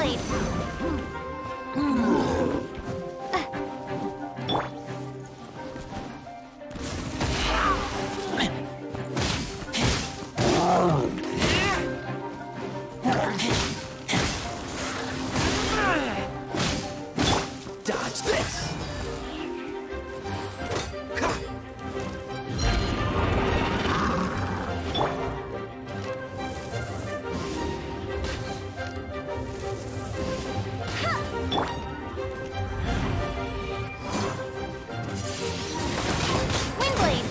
blade. Dodge this! Wind blade.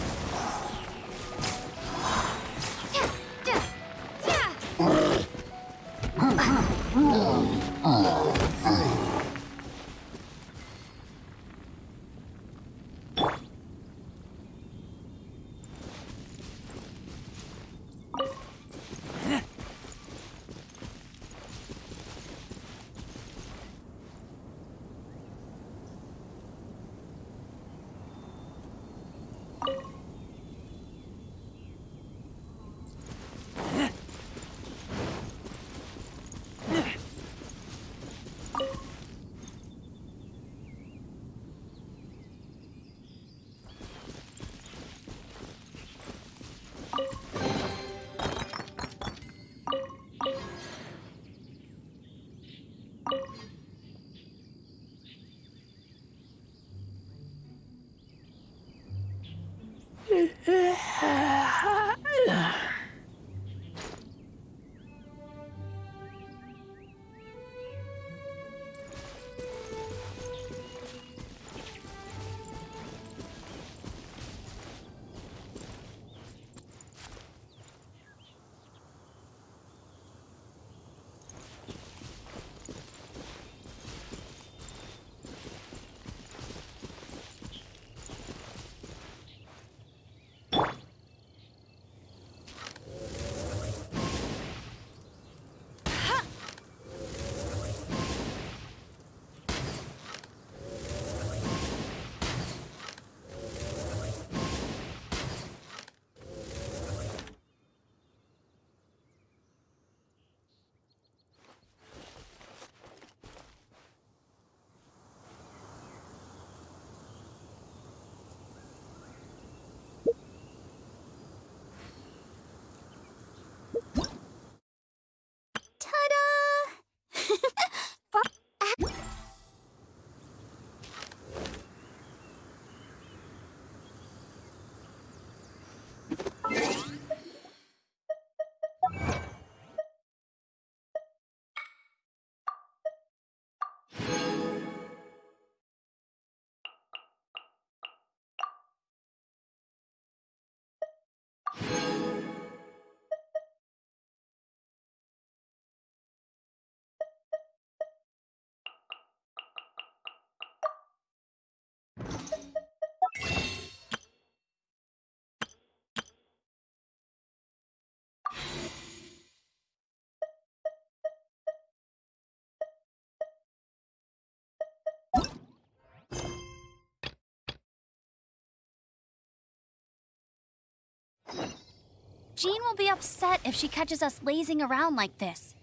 Jean will be upset if she catches us lazing around like this.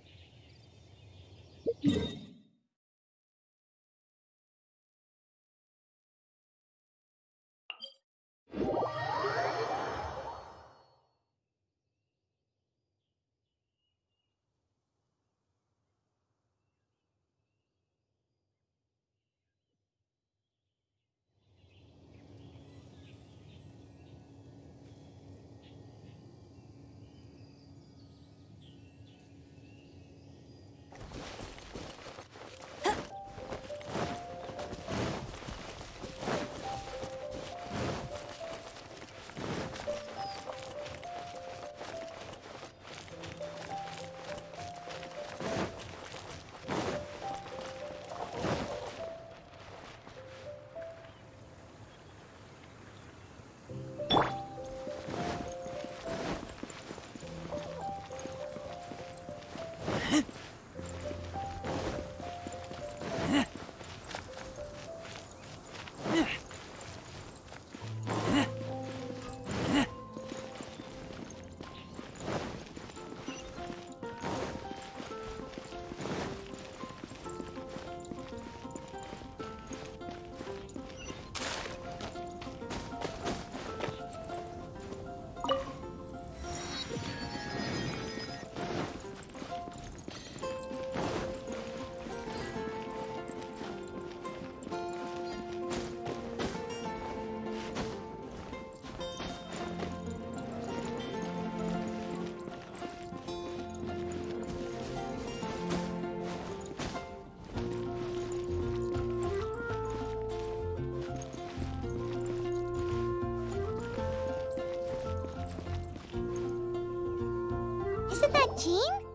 Jean?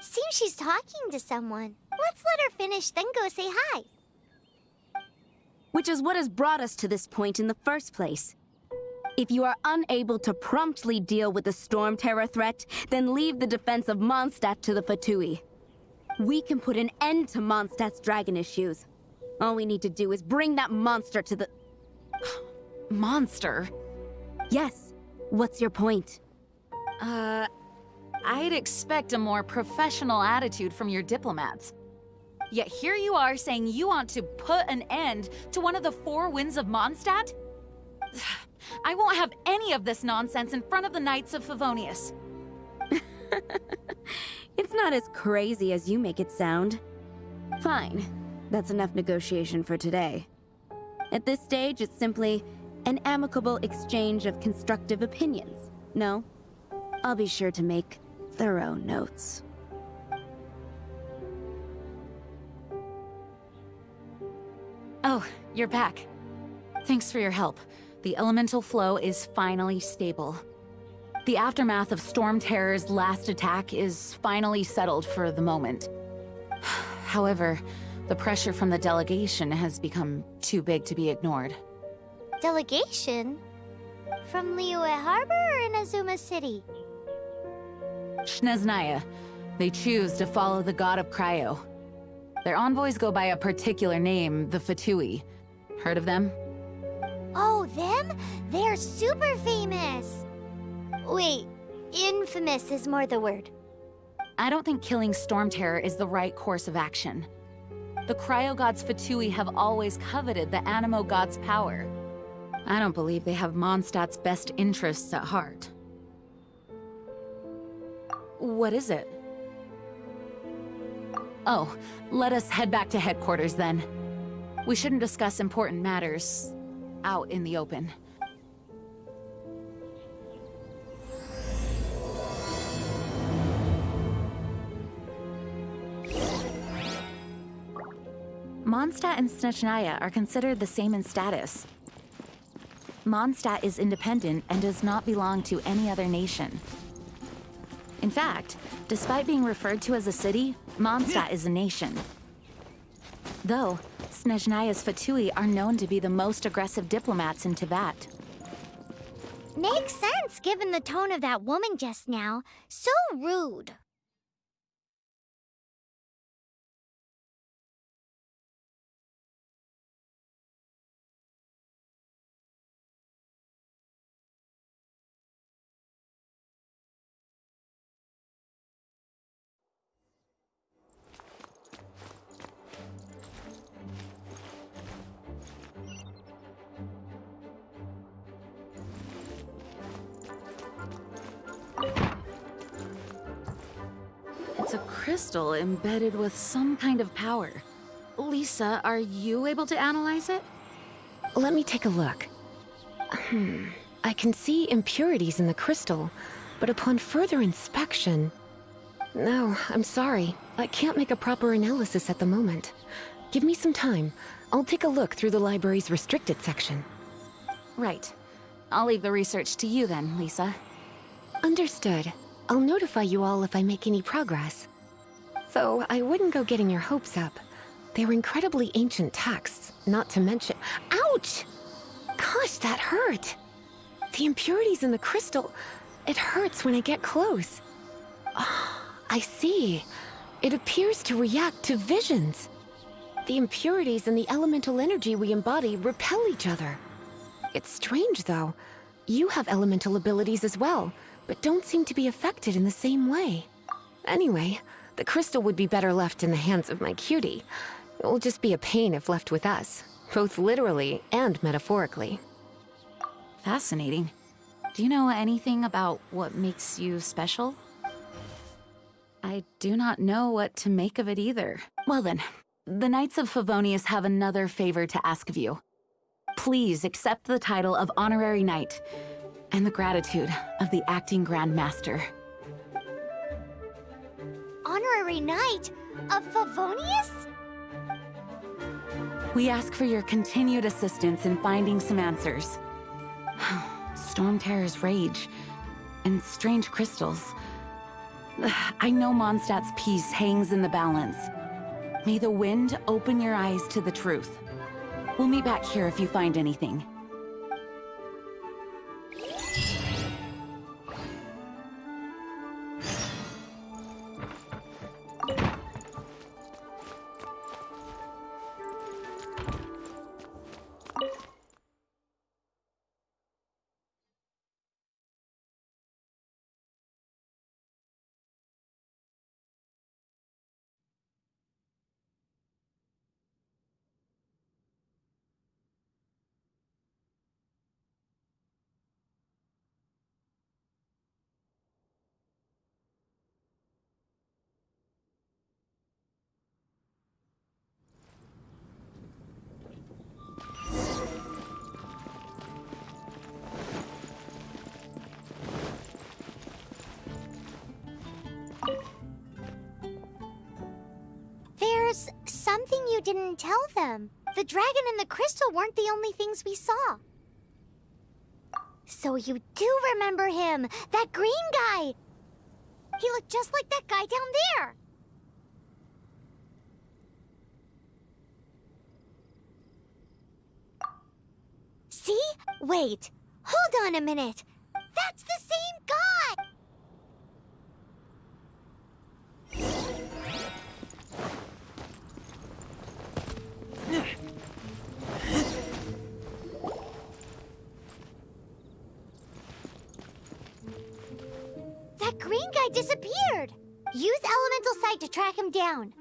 Seems she's talking to someone. Let's let her finish, then go say hi. Which is what has brought us to this point in the first place. If you are unable to promptly deal with the Storm Terror threat, then leave the defense of Mondstadt to the Fatui. We can put an end to Mondstadt's dragon issues. All we need to do is bring that monster to the... Monster? Yes. What's your point? I'd expect a more professional attitude from your diplomats. Yet here you are saying you want to put an end to one of the four winds of Mondstadt? I won't have any of this nonsense in front of the Knights of Favonius. It's not as crazy as you make it sound. Fine. That's enough negotiation for today. At this stage, it's simply an amicable exchange of constructive opinions. No? I'll be sure to make thorough notes. Oh, you're back. Thanks for your help. The elemental flow is finally stable. The aftermath of Storm Terror's last attack is finally settled for the moment. However, the pressure from the delegation has become too big to be ignored. Delegation? From Liyue Harbor or in Azuma City? Snezhnaya. They choose to follow the god of Cryo. Their envoys go by a particular name, the Fatui. Heard of them? Oh, them? They're super famous! Wait, infamous is more the word. I don't think killing Storm Terror is the right course of action. The Cryo God's Fatui have always coveted the Animo God's power. I don't believe they have Mondstadt's best interests at heart. What is it? Oh, let us head back to headquarters then. We shouldn't discuss important matters out in the open. Mondstadt and Snezhnaya are considered the same in status. Mondstadt is independent and does not belong to any other nation. In fact, despite being referred to as a city, Mondstadt is a nation. Though, Snezhnaya's Fatui are known to be the most aggressive diplomats in Teyvat. Makes sense given the tone of that woman just now. So rude. It's a crystal embedded with some kind of power. Lisa, are you able to analyze it? Let me take a look. I can see impurities in the crystal, but upon further inspection... No, I'm sorry. I can't make a proper analysis at the moment. Give me some time. I'll take a look through the library's restricted section. Right. I'll leave the research to you then, Lisa. Understood. I'll notify you all if I make any progress. Though I wouldn't go getting your hopes up. They're incredibly ancient texts, not to mention... Ouch! Gosh, that hurt! The impurities in the crystal... It hurts when I get close. Ah, I see. It appears to react to visions. The impurities and the elemental energy we embody repel each other. It's strange, though. You have elemental abilities as well, but don't seem to be affected in the same way. Anyway, the crystal would be better left in the hands of my cutie. It will just be a pain if left with us, both literally and metaphorically. Fascinating. Do you know anything about what makes you special? I do not know what to make of it either. Well then, the Knights of Favonius have another favor to ask of you. Please accept the title of Honorary Knight, and the gratitude of the Acting Grand Master. Honorary Knight of Favonius? We ask for your continued assistance in finding some answers. Storm Terror's rage, and strange crystals. I know Mondstadt's peace hangs in the balance. May the wind open your eyes to the truth. We'll meet back here if you find anything. There's something you didn't tell them. The dragon and the crystal weren't the only things we saw. So you do remember him, that green guy. He looked just like that guy down there. See? Wait, hold on a minute. That's the same guy! That green guy disappeared! Use Elemental Sight to track him down.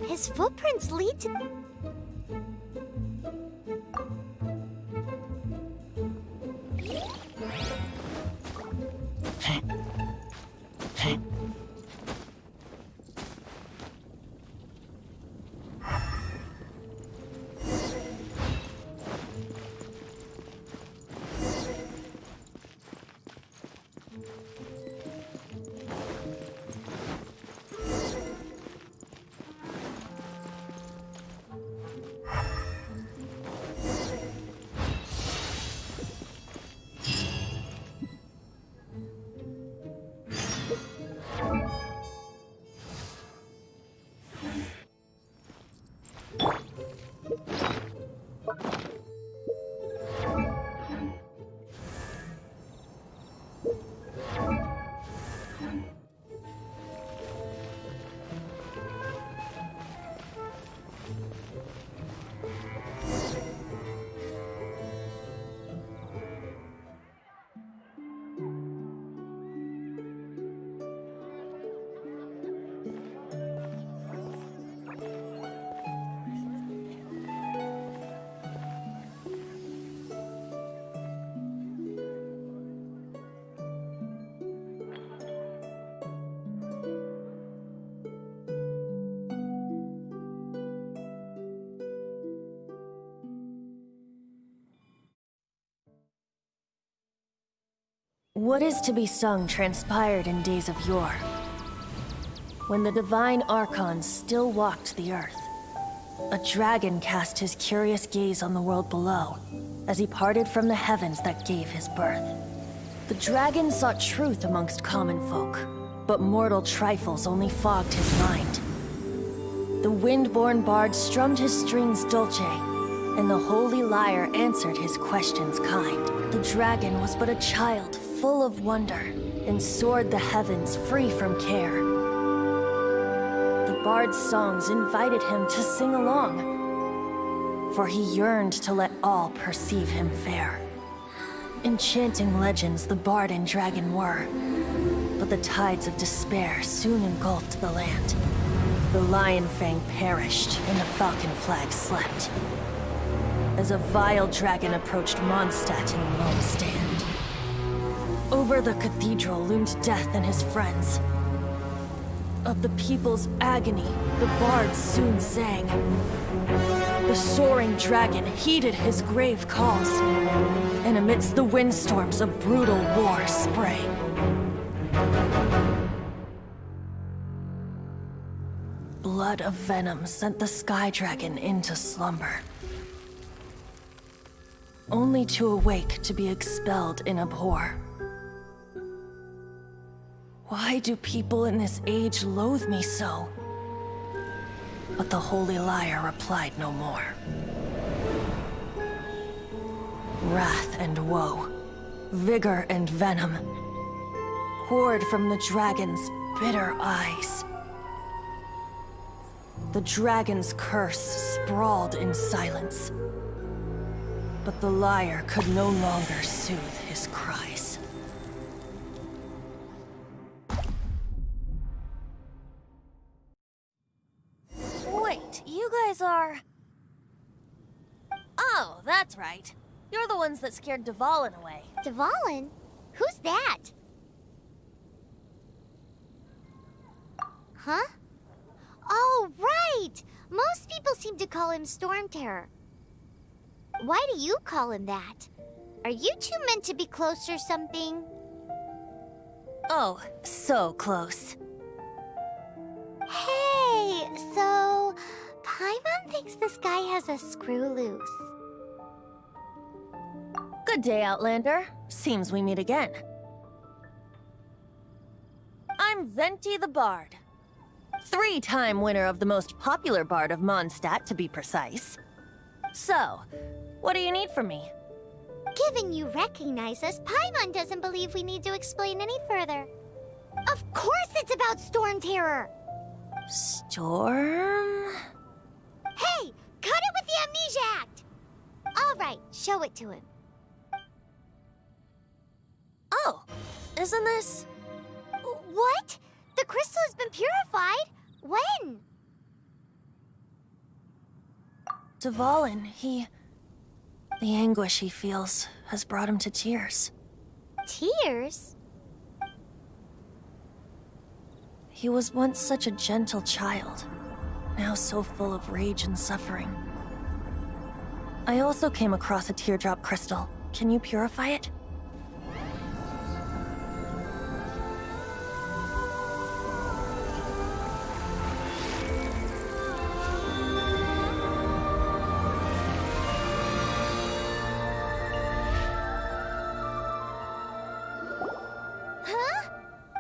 His footprints lead to... What is to be sung transpired in days of yore, when the divine archons still walked the earth. A dragon cast his curious gaze on the world below, as he parted from the heavens that gave his birth. The dragon sought truth amongst common folk, but mortal trifles only fogged his mind. The wind-born bard strummed his strings dolce, and the holy lyre answered his questions kind. The dragon was but a child, full of wonder and soared the heavens free from care. The bard's songs invited him to sing along, for he yearned to let all perceive him fair. Enchanting legends the bard and dragon were, but the tides of despair soon engulfed the land. The Lion Fang perished, and the Falcon Flag slept, as a vile dragon approached Mondstadt in lone stand. Over the cathedral loomed Death and his friends. Of the people's agony, the bards soon sang. The soaring dragon heeded his grave calls, and amidst the windstorms a brutal war sprang. Blood of venom sent the sky dragon into slumber, only to awake to be expelled in abhor. Why do people in this age loathe me so? But the holy liar replied no more. Wrath and woe, vigor and venom, poured from the dragon's bitter eyes. The dragon's curse sprawled in silence, but the liar could no longer soothe his cries. Wait, you guys are... Oh, that's right. You're the ones that scared Dvalin away. Dvalin? Who's that? Huh? Oh, right! Most people seem to call him Storm Terror. Why do you call him that? Are you two meant to be close or something? Oh, so close. Hey, so... Paimon thinks this guy has a screw loose. Good day, Outlander. Seems we meet again. I'm Venti the Bard. 3-time winner of the most popular bard of Mondstadt, to be precise. So, what do you need from me? Given you recognize us, Paimon doesn't believe we need to explain any further. Of course it's about Storm Terror! Storm? Hey! Cut it with the Amnesia Act! Alright, show it to him. Oh, isn't this... What? The crystal has been purified? When? Dvalin, the anguish he feels has brought him to tears. Tears? He was once such a gentle child, now so full of rage and suffering. I also came across a teardrop crystal. Can you purify it?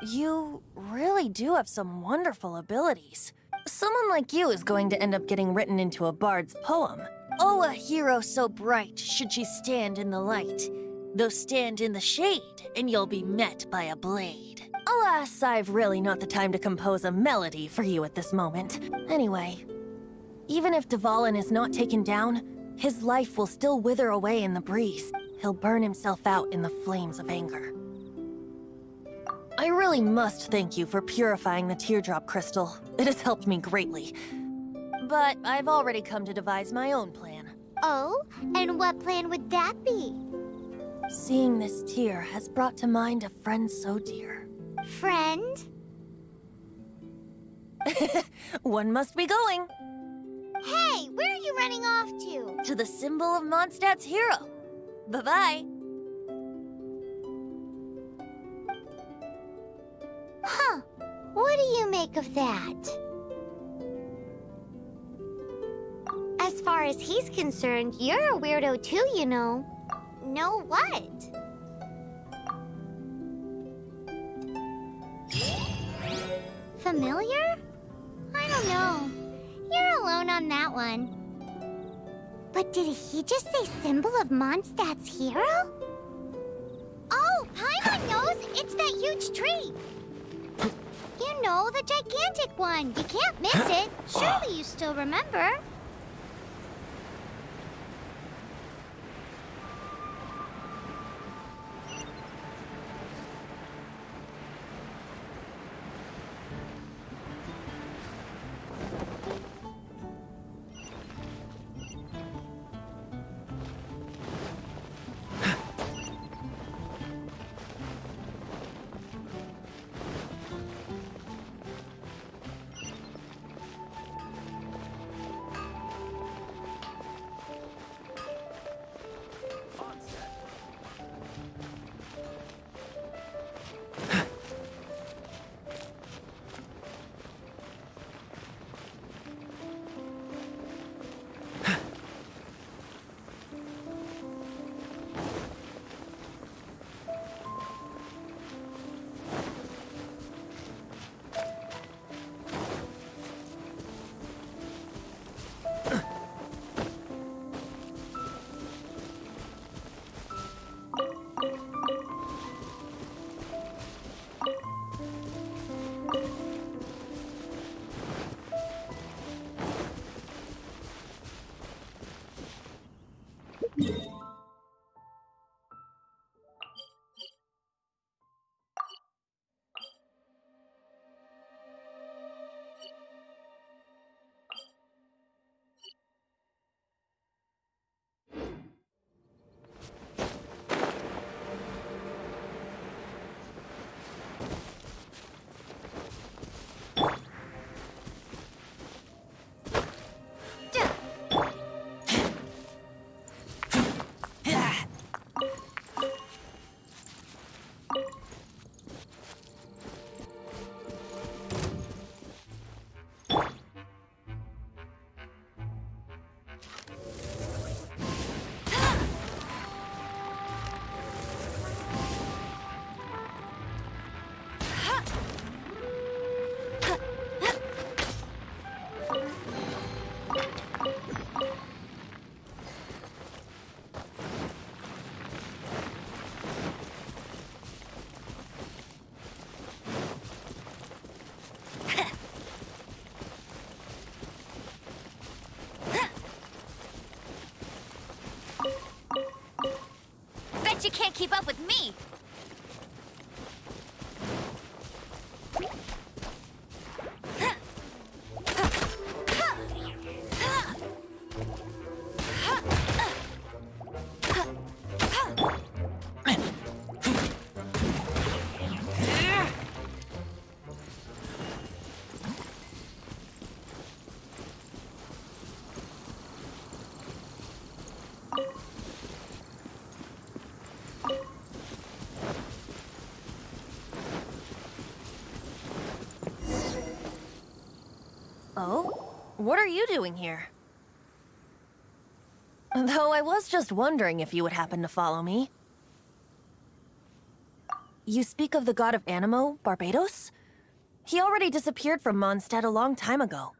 You really do have some wonderful abilities. Someone like you is going to end up getting written into a bard's poem. Oh, a hero so bright should she stand in the light. Though stand in the shade, and you'll be met by a blade. Alas, I've really not the time to compose a melody for you at this moment. Anyway, even if Dvalin is not taken down, his life will still wither away in the breeze. He'll burn himself out in the flames of anger. I really must thank you for purifying the teardrop crystal. It has helped me greatly. But I've already come to devise my own plan. Oh? And what plan would that be? Seeing this tear has brought to mind a friend so dear. Friend? One must be going. Hey, where are you running off to? To the symbol of Mondstadt's hero. Bye-bye. Huh. What do you make of that? As far as he's concerned, you're a weirdo too, you know. Know what? Familiar? I don't know. You're alone on that one. But did he just say symbol of Mondstadt's hero? Oh, Paimon knows! It's that huge tree! You know, the gigantic one. You can't miss it. Surely you still remember. Bet you can't keep up with me. Oh? What are you doing here? Though I was just wondering if you would happen to follow me. You speak of the god of Animo, Barbados? He already disappeared from Mondstadt a long time ago.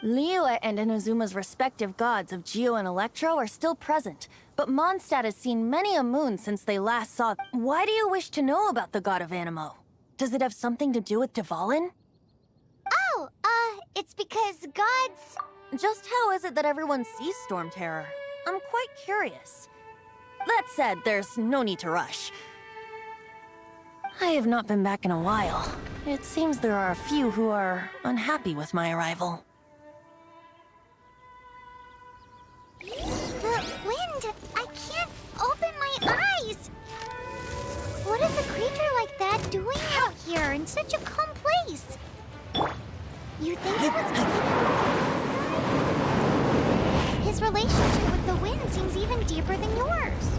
Liyue and Inazuma's respective gods of Geo and Electro are still present, but Mondstadt has seen many a moon since they last saw. Why do you wish to know about the god of Animo? Does it have something to do with Dvalin? Oh, it's because gods... Just how is it that everyone sees Storm Terror? I'm quite curious. That said, there's no need to rush. I have not been back in a while. It seems there are a few who are unhappy with my arrival. The wind! I can't open my eyes! What is a creature like that doing out here in such a calm place? You think it was... His relationship with the wind seems even deeper than yours.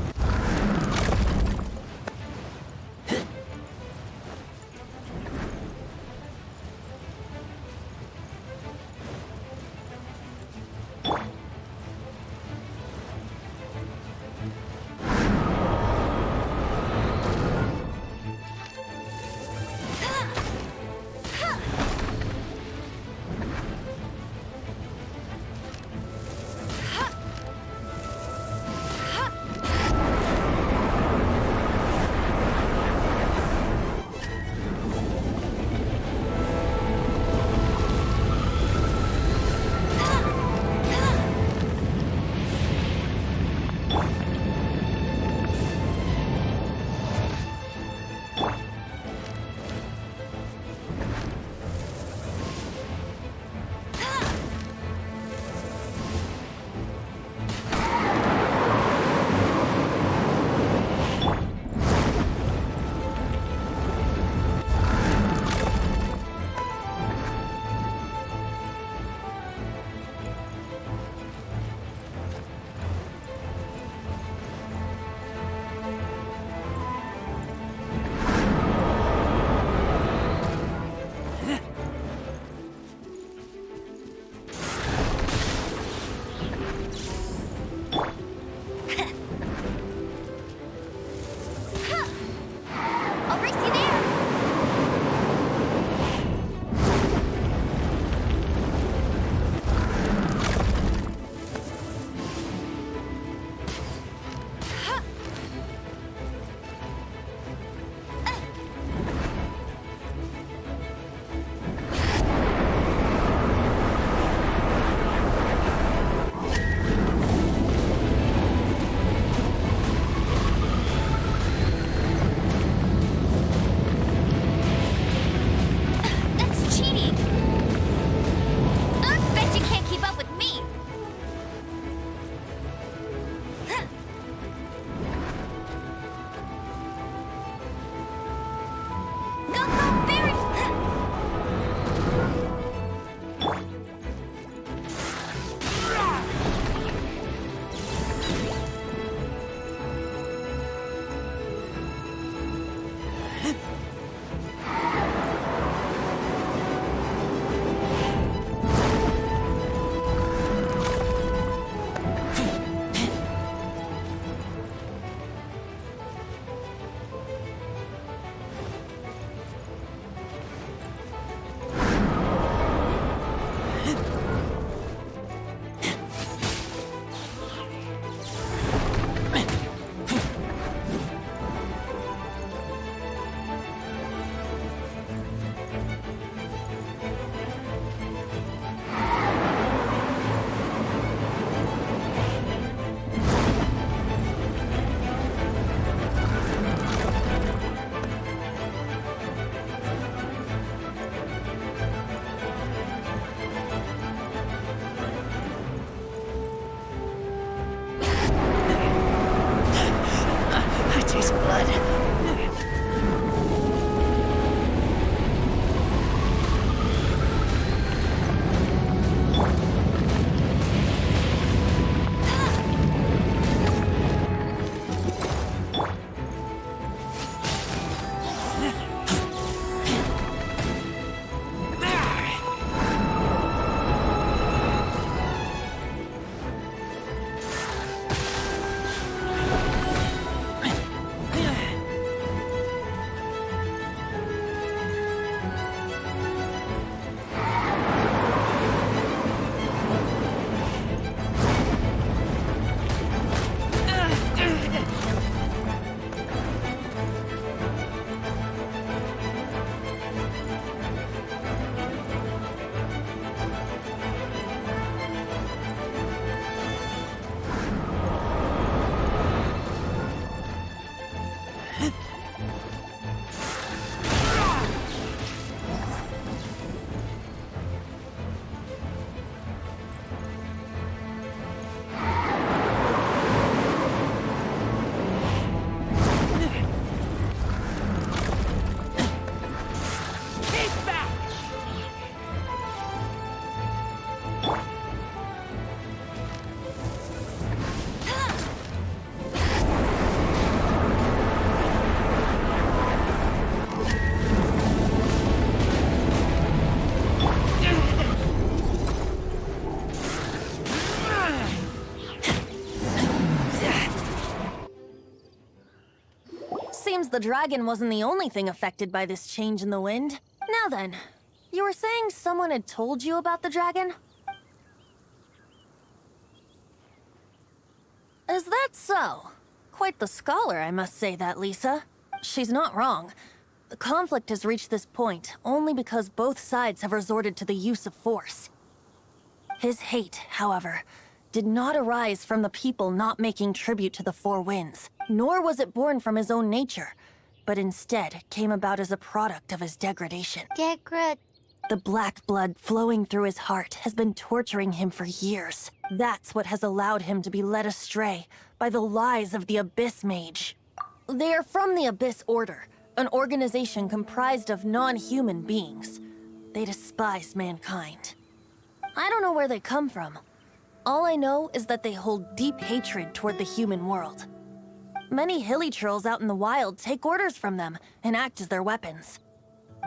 the dragon wasn't the only thing affected by this change in the wind. Now then, you were saying someone had told you about the dragon? Is that so? Quite the scholar, I must say that, Lisa. She's not wrong. The conflict has reached this point only because both sides have resorted to the use of force. His hate, however, did not arise from the people not making tribute to the Four Winds, nor was it born from his own nature, but instead came about as a product of his degradation. The black blood flowing through his heart has been torturing him for years. That's what has allowed him to be led astray by the lies of the Abyss Mage. They are from the Abyss Order, an organization comprised of non-human beings. They despise mankind. I don't know where they come from. All I know is that they hold deep hatred toward the human world. Many hilly trolls out in the wild take orders from them and act as their weapons.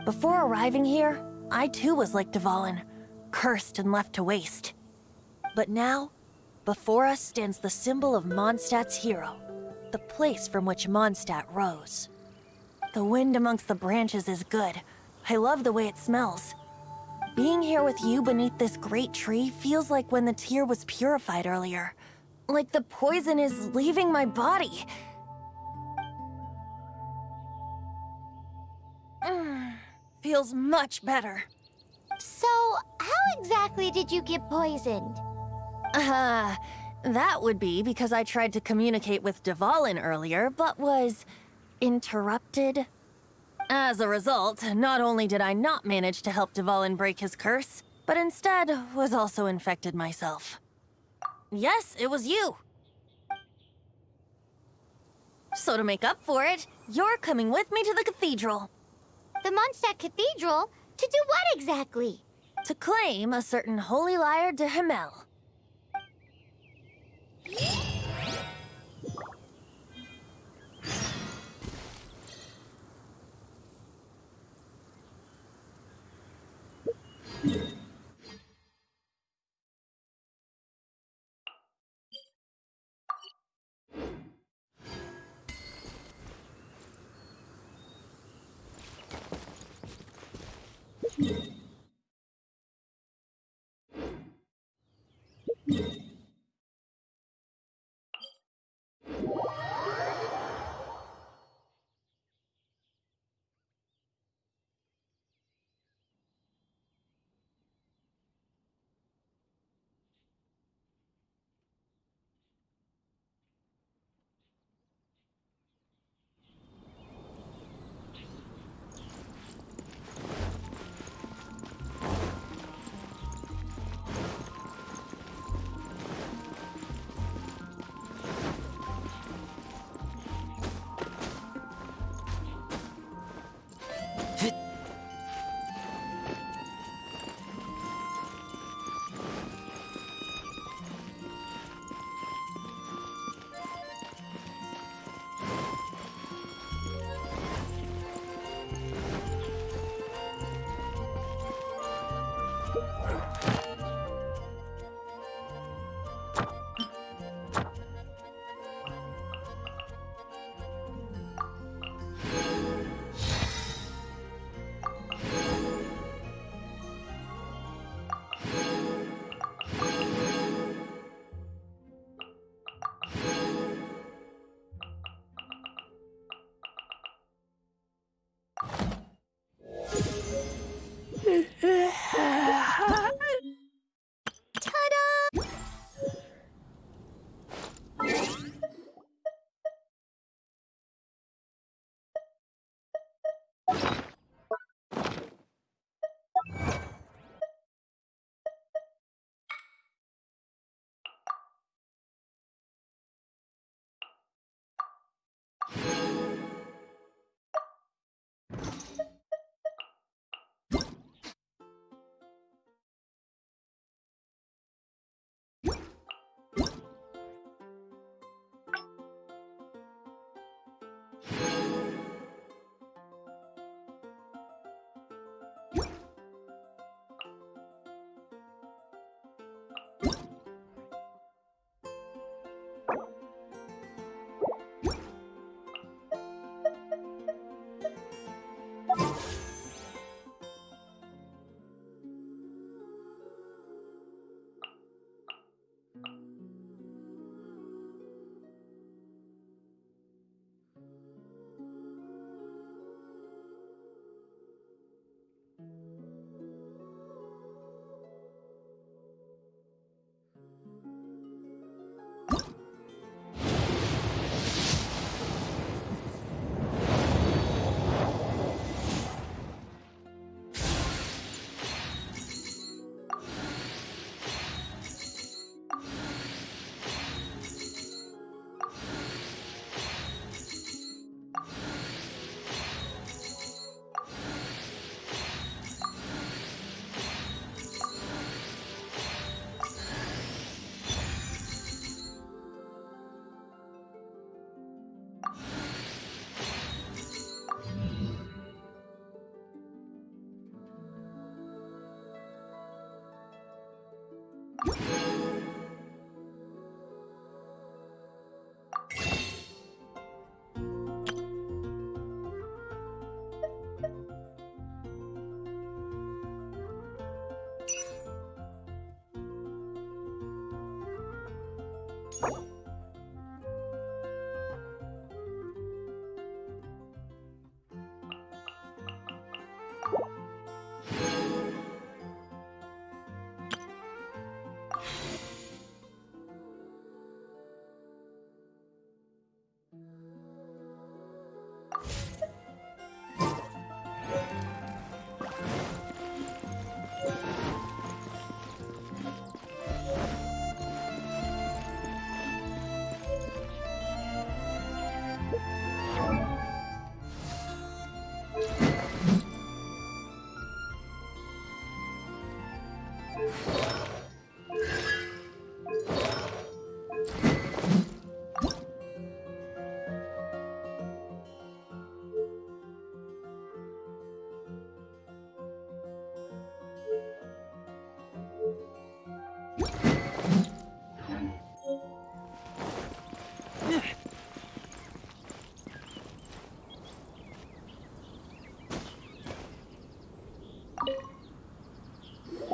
Before arriving here, I too was like Dvalin, cursed and left to waste. But now, before us stands the symbol of Mondstadt's hero, the place from which Mondstadt rose. The wind amongst the branches is good. I love the way it smells. Being here with you beneath this great tree feels like when the tear was purified earlier. Like the poison is leaving my body. Feels much better. So, how exactly did you get poisoned? That would be because I tried to communicate with Dvalin earlier, but was interrupted. As a result, not only did I not manage to help Dvalin break his curse, but instead was also infected myself. Yes, it was you. So to make up for it, you're coming with me to the cathedral. The Mondstadt Cathedral? To do what exactly? To claim a certain holy lyre de Himmel.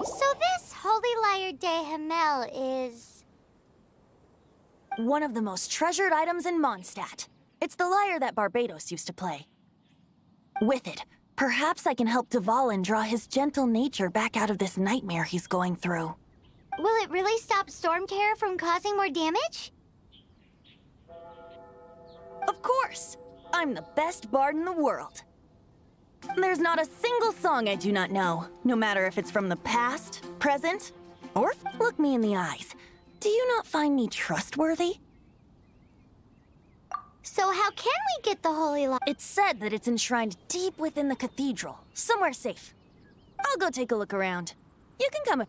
So this Holy Lyre de Himmel is... One of the most treasured items in Mondstadt. It's the lyre that Barbados used to play. With it, perhaps I can help Dvalin draw his gentle nature back out of this nightmare he's going through. Will it really stop Storm Terror from causing more damage? Of course! I'm the best bard in the world. There's not a single song I do not know, no matter if it's from the past, present, or look me in the eyes. Do you not find me trustworthy? So how can we get the Holy Lyre? It's said that it's enshrined deep within the cathedral, somewhere safe. I'll go take a look around. You can come.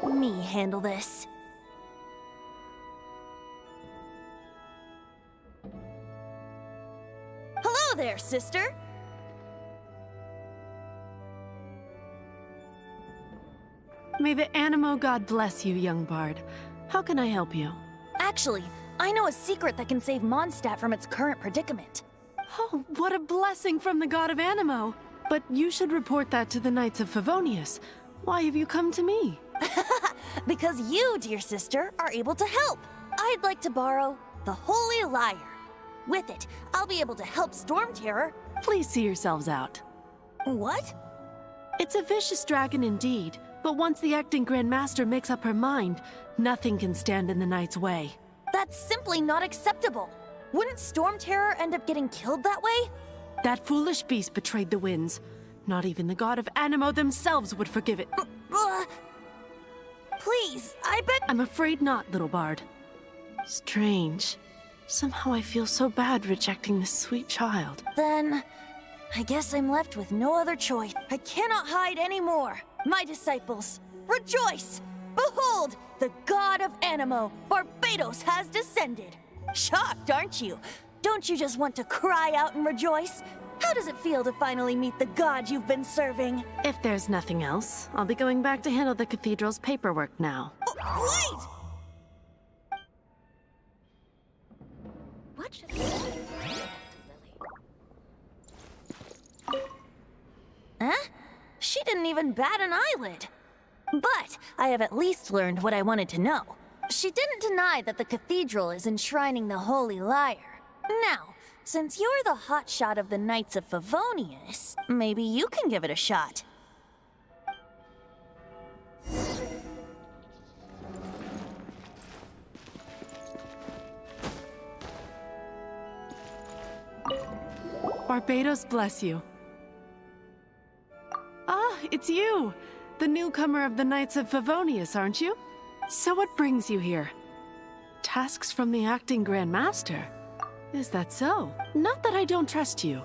Let me handle this. Hello there, sister. May the Animo God bless you, young bard. How can I help you? Actually, I know a secret that can save Mondstadt from its current predicament. Oh, what a blessing from the god of Animo! But you should report that to the Knights of Favonius. Why have you come to me? Because you, dear sister, are able to help. I'd like to borrow the Holy Lyre. With it, I'll be able to help Storm Terror. Please see yourselves out. What? It's a vicious dragon indeed, but once the acting Grand Master makes up her mind, nothing can stand in the Knight's way. That's simply not acceptable. Wouldn't Storm Terror end up getting killed that way? That foolish beast betrayed the winds. Not even the god of Animo themselves would forgive it. Please, I beg— I'm afraid not, little bard. Strange. Somehow I feel so bad rejecting this sweet child. Then, I guess I'm left with no other choice. I cannot hide anymore. My disciples, rejoice! Behold, the god of Animo, Barbados, has descended. Shocked, aren't you? Don't you just want to cry out and rejoice? How does it feel to finally meet the god you've been serving? If there's nothing else, I'll be going back to handle the cathedral's paperwork now. Wait! What should I say to Lily? Huh? She didn't even bat an eyelid. But I have at least learned what I wanted to know. She didn't deny that the cathedral is enshrining the Holy Lyre. Now, since you're the hotshot of the Knights of Favonius, maybe you can give it a shot. Barbados bless you. Ah, it's you! The newcomer of the Knights of Favonius, aren't you? So what brings you here? Tasks from the acting Grand Master? Is that so? Not that I don't trust you.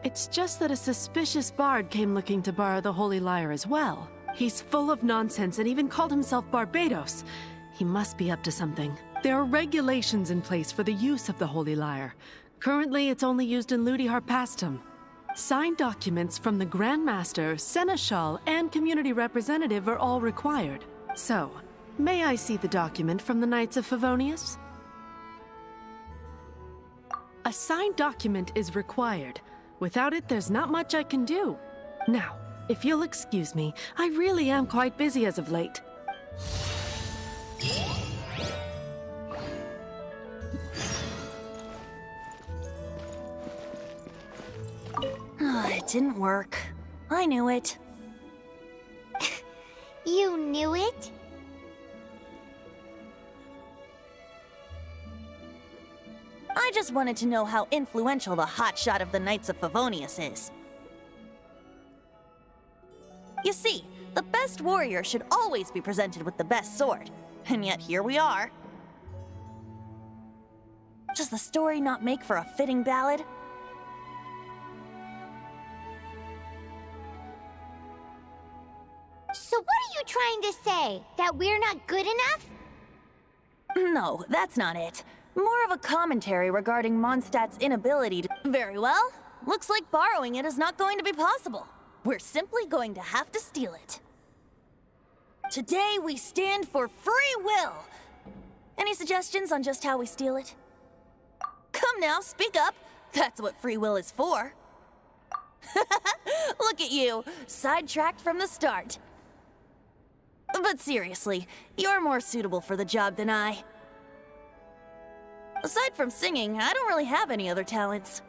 It's just that a suspicious bard came looking to borrow the Holy Lyre as well. He's full of nonsense and even called himself Barbados. He must be up to something. There are regulations in place for the use of the Holy Lyre. Currently, it's only used in Ludi Harpastum. Signed documents from the Grand Master, Seneschal, and Community Representative are all required. So, may I see the document from the Knights of Favonius? A signed document is required. Without it, there's not much I can do. Now, if you'll excuse me, I really am quite busy as of late. It didn't work. I knew it. You knew it? I just wanted to know how influential the hotshot of the Knights of Favonius is. You see, the best warrior should always be presented with the best sword. And yet here we are. Does the story not make for a fitting ballad? So what are you trying to say? That we're not good enough? No, that's not it. More of a commentary regarding Mondstadt's inability to... Very well. Looks like borrowing it is not going to be possible. We're simply going to have to steal it. Today we stand for free will. Any suggestions on just how we steal it? Come now, speak up. That's what free will is for. Look at you, sidetracked from the start. But seriously, you're more suitable for the job than I. Aside from singing, I don't really have any other talents.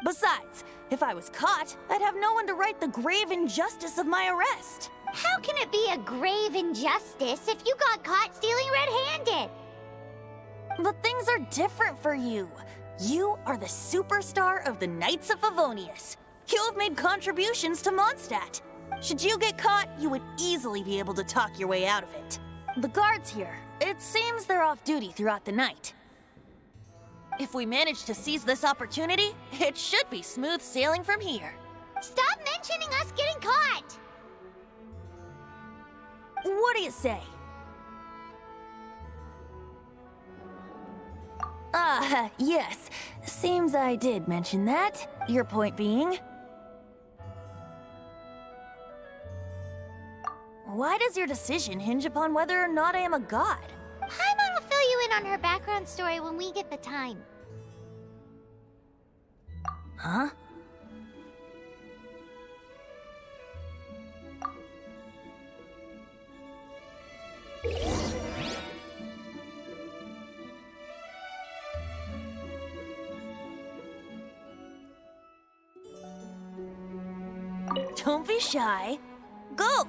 Besides, if I was caught, I'd have no one to right the grave injustice of my arrest. How can it be a grave injustice if you got caught stealing red-handed? But things are different for you. You are the superstar of the Knights of Favonius. You have made contributions to Mondstadt. Should you get caught, you would easily be able to talk your way out of it. The guards here, it seems they're off duty throughout the night. If we manage to seize this opportunity, it should be smooth sailing from here. Stop mentioning us getting caught! What do you say? Yes. Seems I did mention that. Your point being? Why does your decision hinge upon whether or not I am a god? Paimon will fill you in on her background story when we get the time. Huh? Don't be shy. Go!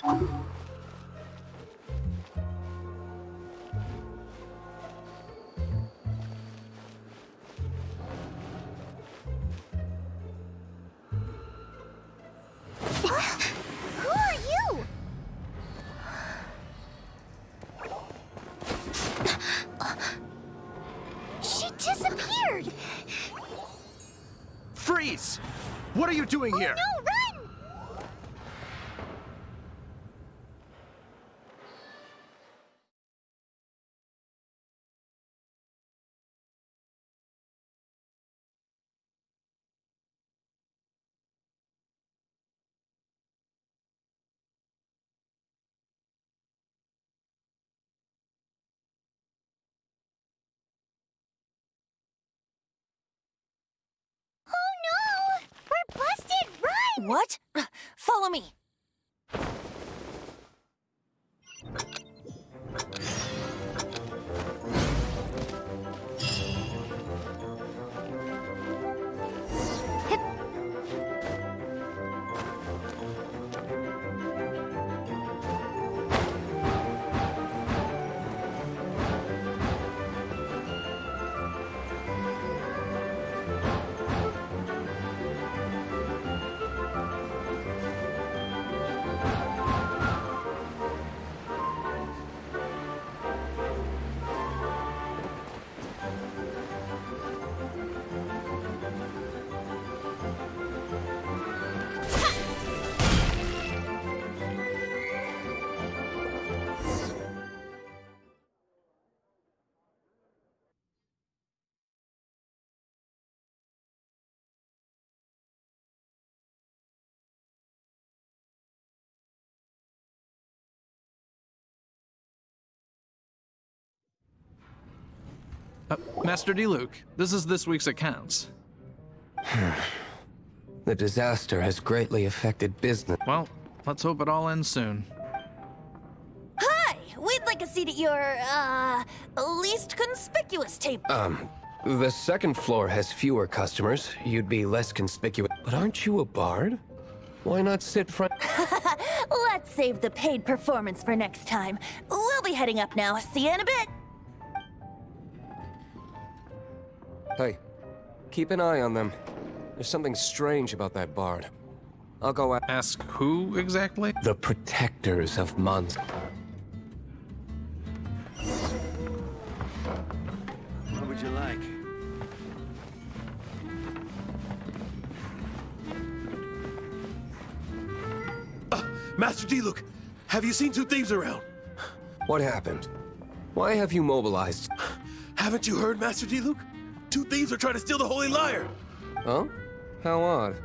Who are you? She disappeared! Freeze! What are you doing here? No, run! Oh no! We're busted! Run! What? Follow me. Master D-Luke, this is this week's accounts. The disaster has greatly affected business. Well, let's hope it all ends soon. Hi! We'd like a seat at your, least conspicuous table. The second floor has fewer customers. You'd be less conspicuous. But aren't you a bard? Why not sit front? Let's save the paid performance for next time. We'll be heading up now. See you in a bit. Hey, keep an eye on them. There's something strange about that bard. I'll go out. Ask who exactly? The protectors of Mons. What would you like? Master D-Luke, have you seen two thieves around? What happened? Why have you mobilized? Haven't you heard, Master D-Luke? Two thieves are trying to steal the Holy Lyre. Huh? How odd.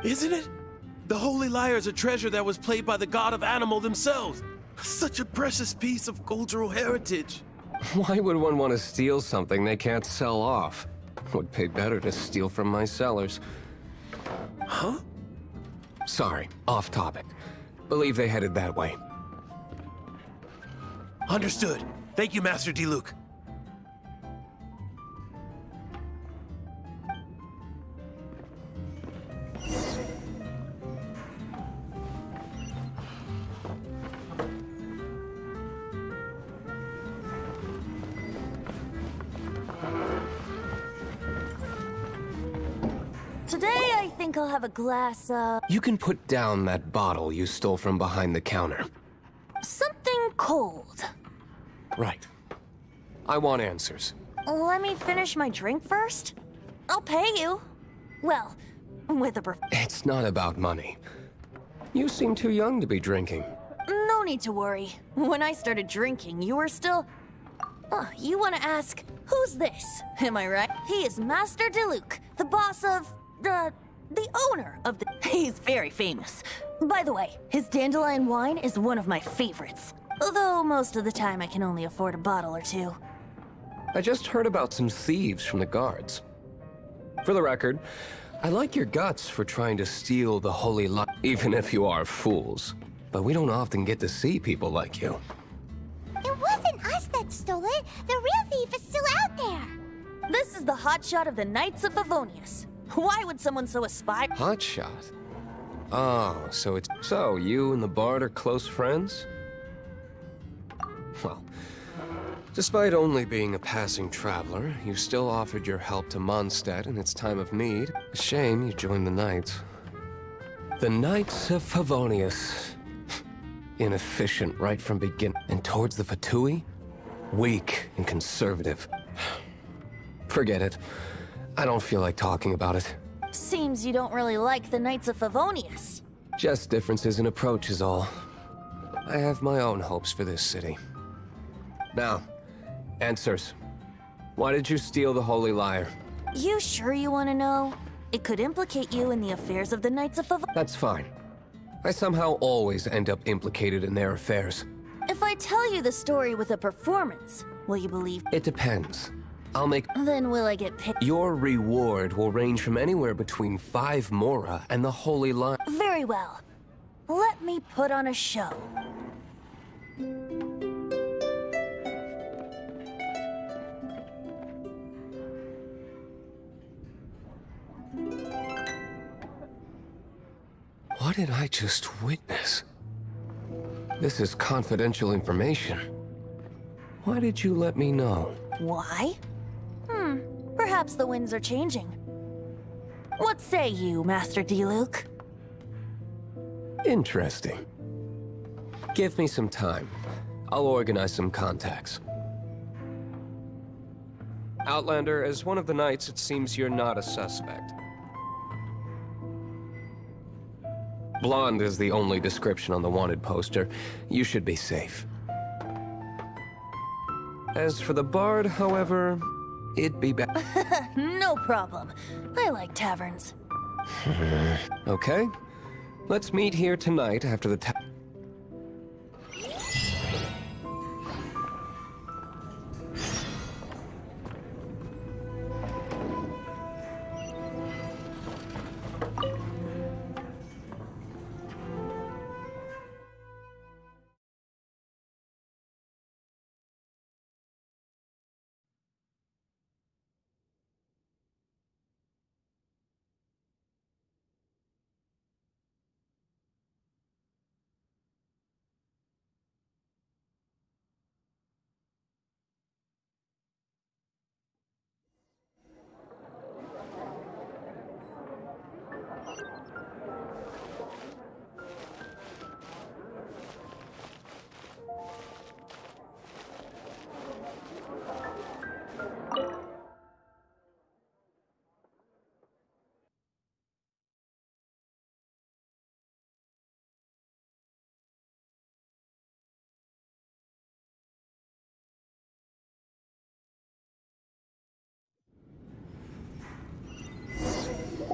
Isn't it? The Holy Lyre is a treasure that was played by the god of animal themselves. Such a precious piece of cultural heritage. Why would one want to steal something they can't sell off? Would pay better to steal from my sellers. Huh? Sorry, off topic. Believe they headed that way. Understood. Thank you, Master D-Luke. Today, I think I'll have a glass of... You can put down that bottle you stole from behind the counter. something cold. Right. I want answers. Let me finish my drink first. I'll pay you. Well, with a... It's not about money. You seem too young to be drinking. No need to worry. When I started drinking, you were still... you want to ask, who's this? Am I right? He is Master D-Luke, the boss of... the owner of the... He's very famous. By the way, his dandelion wine is one of my favorites. Although most of the time I can only afford a bottle or two. I just heard about some thieves from the guards. For the record, I like your guts for trying to steal the holy light, even if you are fools. But we don't often get to see people like you. It wasn't us that stole it. The real thief is still out there. This is the hotshot of the Knights of Favonius. Why would someone so aspire? Hotshot? Oh, so you and the Bard are close friends? Well, despite only being a passing traveler, you still offered your help to Mondstadt in its time of need. A shame you joined the Knights. The Knights of Favonius. Inefficient right from beginning. And towards the Fatui? Weak and conservative. Forget it. I don't feel like talking about it. Seems you don't really like the Knights of Favonius. Just differences in approach is all. I have my own hopes for this city. Now, answers. Why did you steal the Holy Lyre? You sure you want to know? It could implicate you in the affairs of the Knights of Favonius. That's fine. I somehow always end up implicated in their affairs. If I tell you the story with a performance, will you believe? It depends. I'll make... Then will I get picked? Your reward will range from anywhere between 5 Mora and the Holy Lyre. Very well. Let me put on a show. What did I just witness? This is confidential information. Why did you let me know? Why? Perhaps the winds are changing. What say you, Master Diluc? Interesting. Give me some time. I'll organize some contacts. Outlander, as one of the Knights, it seems you're not a suspect. Blonde is the only description on the wanted poster. You should be safe. As for the Bard, however, it'd be better. No problem. I like taverns. Okay. Let's meet here tonight after the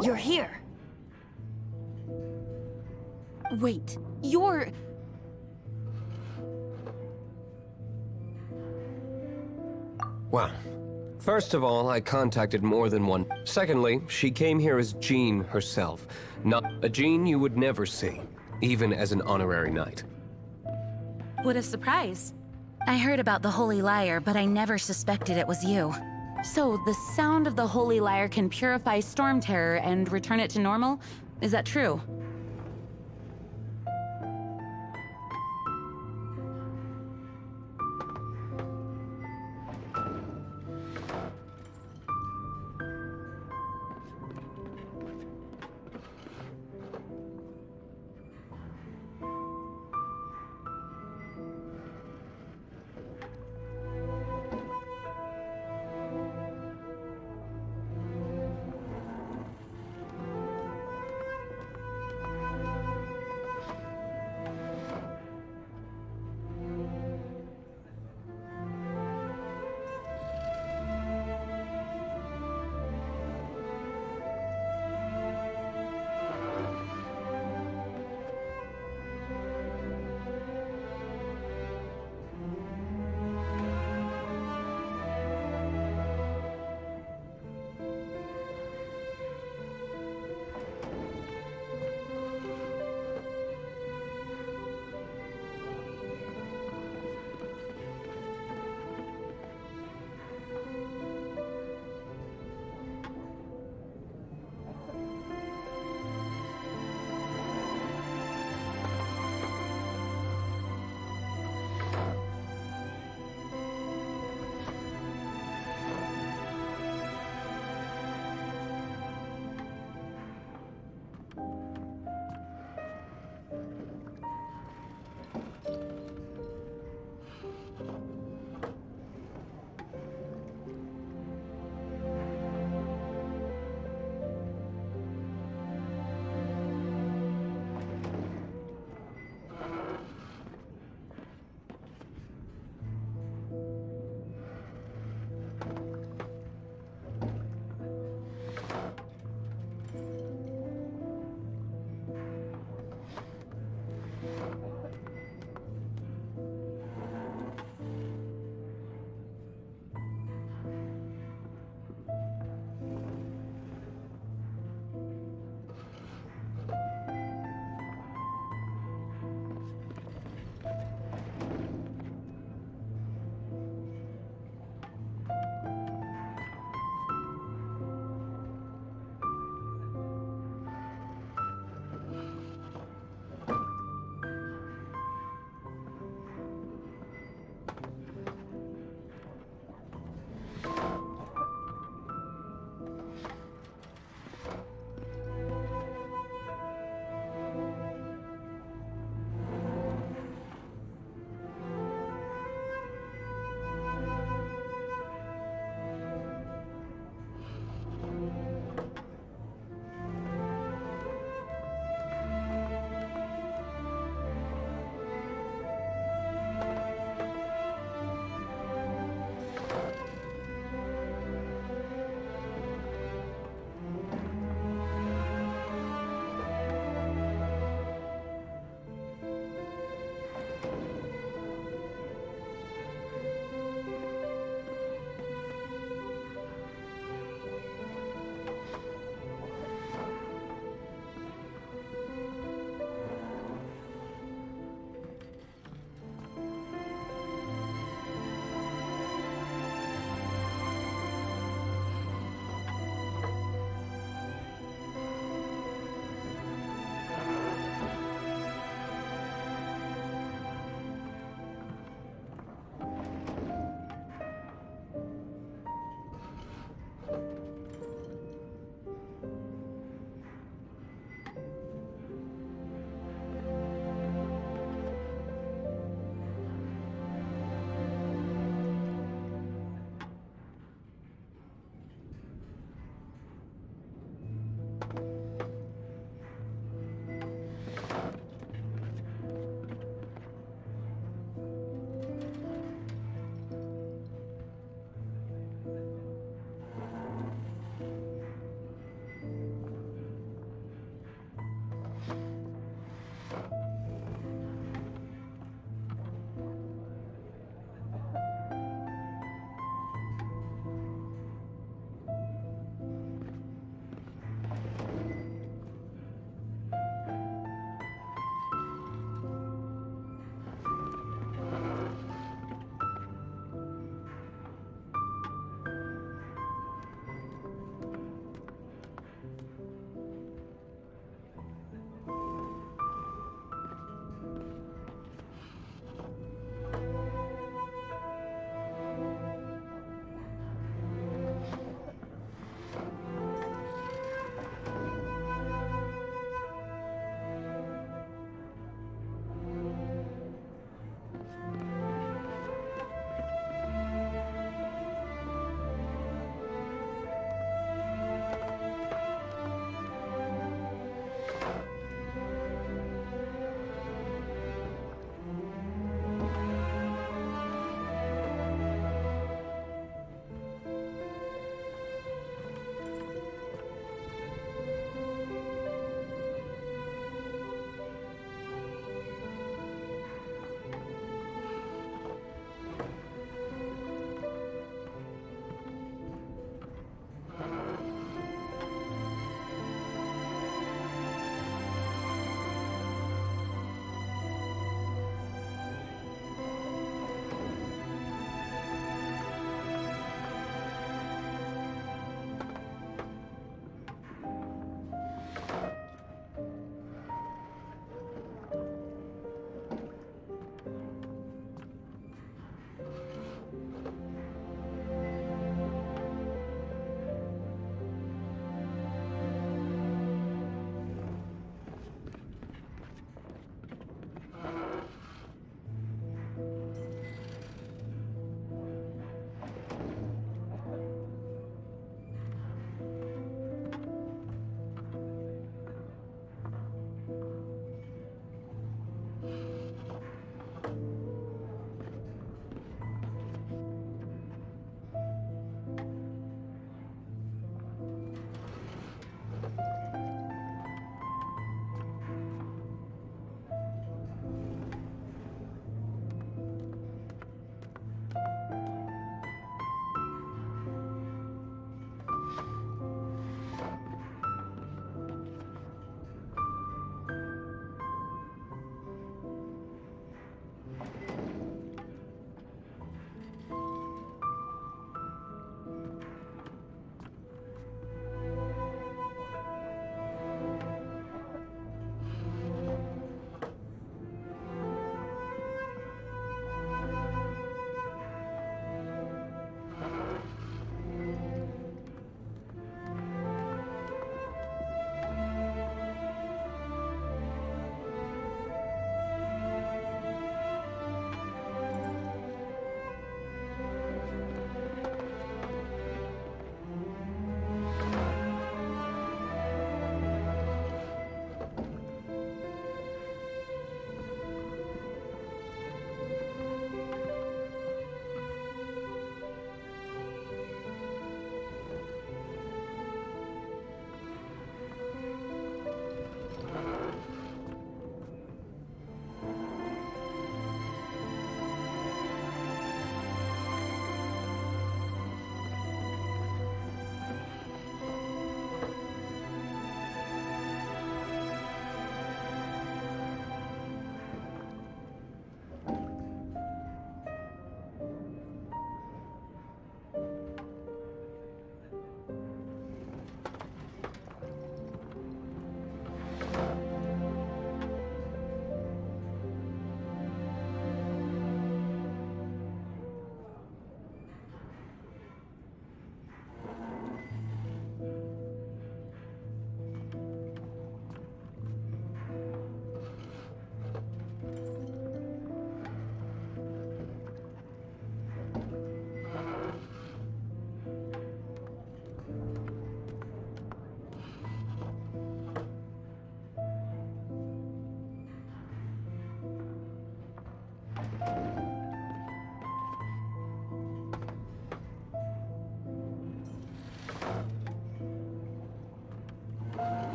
You're here. Wait, you're... Well, first of all, I contacted more than one. Secondly, she came here as Jean herself. Not a Jean you would never see, even as an honorary knight. What a surprise. I heard about the Holy Lyre, but I never suspected it was you. So, the sound of the Holy Lyre can purify Storm Terror and return it to normal? Is that true?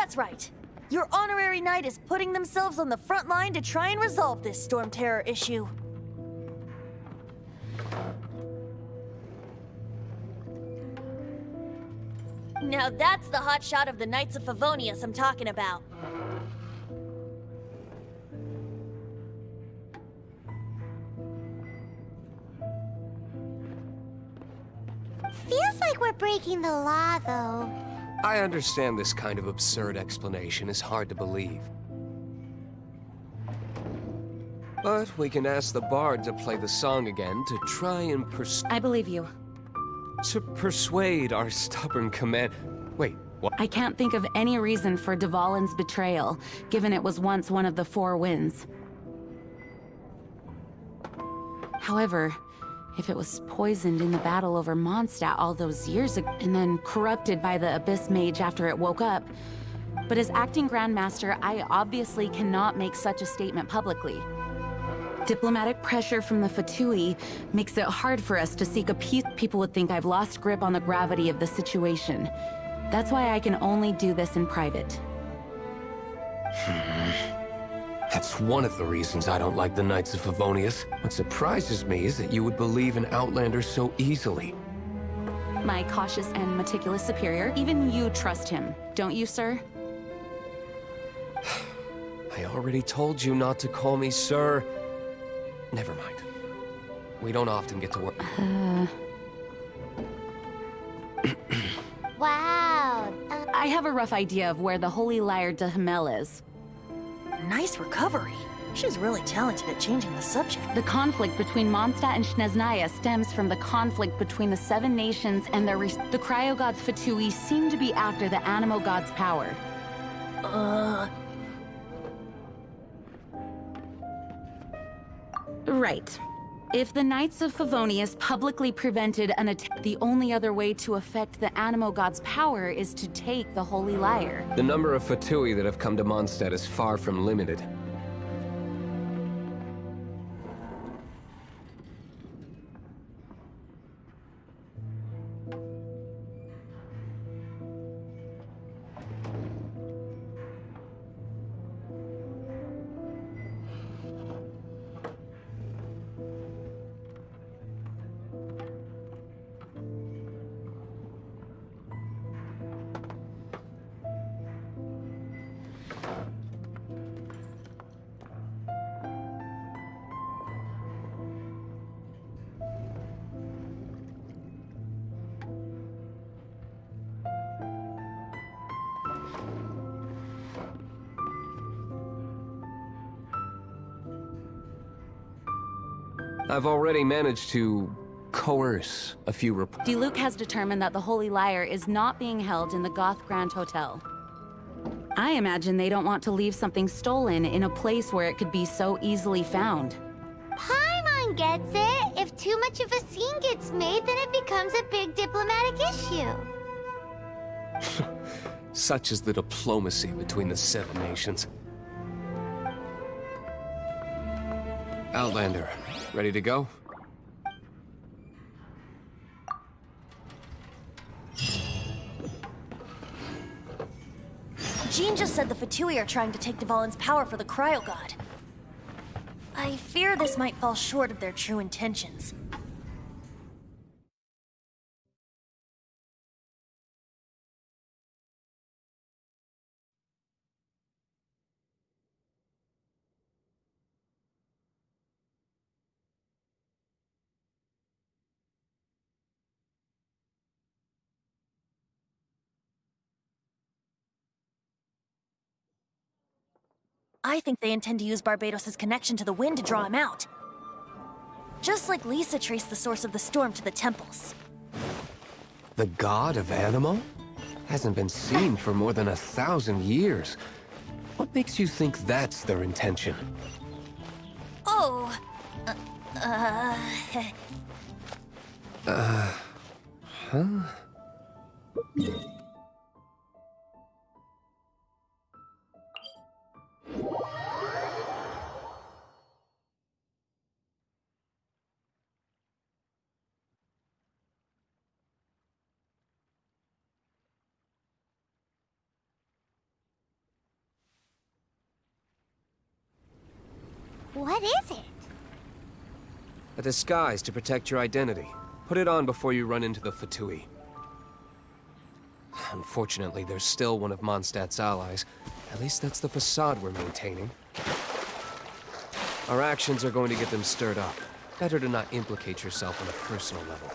That's right. Your honorary knight is putting themselves on the front line to try and resolve this storm terror issue. Now that's the hot shot of the Knights of Favonius I'm talking about. Feels like we're breaking the law, though. I understand this kind of absurd explanation is hard to believe. But we can ask the bard to play the song again to try and I believe you. to persuade our stubborn command. Wait, what? I can't think of any reason for Dvalin's betrayal, given it was once one of the Four Winds. However, if it was poisoned in the battle over Mondstadt all those years ago, and then corrupted by the Abyss Mage after it woke up, but as acting Grandmaster, I obviously cannot make such a statement publicly. Diplomatic pressure from the Fatui makes it hard for us to seek a peace. People would think I've lost grip on the gravity of the situation. That's why I can only do this in private. That's one of the reasons I don't like the Knights of Favonius. What surprises me is that you would believe in Outlander so easily. My cautious and meticulous superior, even you trust him, don't you, sir? I already told you not to call me sir. Never mind. We don't often get to work. Wow. I have a rough idea of where the Holy Lyre de Hamel is. Nice recovery. She's really talented at changing the subject. The conflict between Mondstadt and Snezhnaya stems from the conflict between the Seven Nations and the Cryo Gods Fatui seem to be after the Animo God's power. Right. If the Knights of Favonius publicly prevented an attack, the only other way to affect the Animo God's power is to take the Holy Lyre. The number of Fatui that have come to Mondstadt is far from limited. I've already managed to coerce a few reports. Diluc has determined that the Holy Lyre is not being held in the Goth Grand Hotel. I imagine they don't want to leave something stolen in a place where it could be so easily found. Paimon gets it. If too much of a scene gets made, then it becomes a big diplomatic issue. Such is the diplomacy between the Seven Nations. Outlander, ready to go? Jean just said the Fatui are trying to take Dvalin's power for the Cryo God. I fear this might fall short of their true intentions. I think they intend to use Barbados' connection to the wind to draw him out. Just like Lisa traced the source of the storm to the temples. The god of Animo? Hasn't been seen for more than 1,000 years. What makes you think that's their intention? Oh, Huh? What is it? A disguise to protect your identity. Put it on before you run into the Fatui. Unfortunately, there's still one of Mondstadt's allies. At least that's the facade we're maintaining. Our actions are going to get them stirred up. Better to not implicate yourself on a personal level.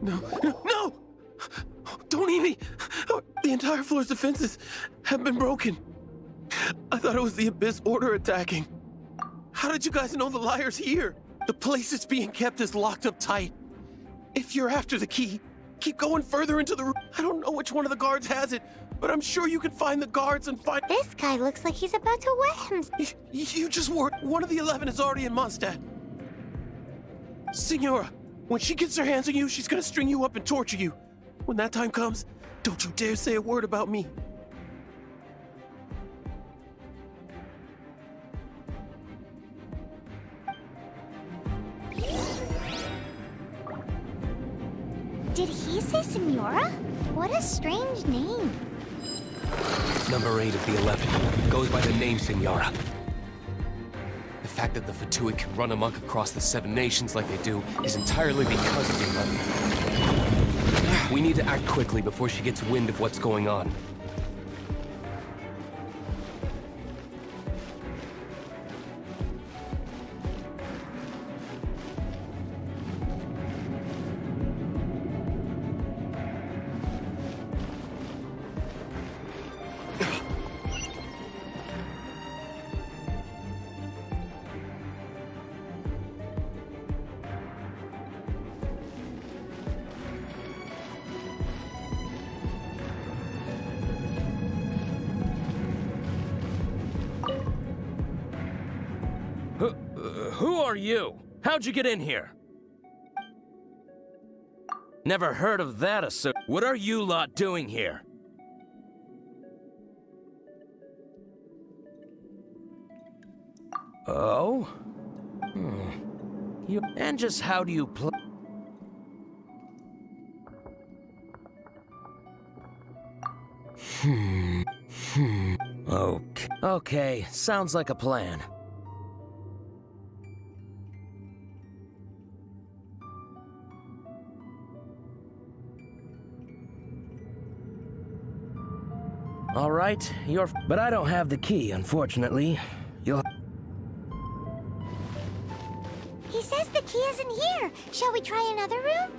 No! Don't eat me! The entire floor's defenses have been broken. I thought it was the Abyss Order attacking. How did you guys know the liar's here? The place it's being kept is locked up tight. If you're after the key, keep going further into the room. I don't know which one of the guards has it, but I'm sure you can find the guards and find... This guy looks like he's about to wet himself. You just were... One of the 11 is already in Mondstadt. Senora, when she gets her hands on you, she's gonna string you up and torture you. When that time comes, don't you dare say a word about me. Did he say Senora? What a strange name. Number 8 of the 11 goes by the name Senora. The fact that the Fatui can run amok across the 7 nations like they do is entirely because of the 11. We need to act quickly before she gets wind of what's going on. Who are you? How'd you get in here? Never heard of that, What are you lot doing here? Oh? And just how do you play? Okay, sounds like a plan. All right, but I don't have the key, unfortunately. He says the key isn't here. Shall we try another room?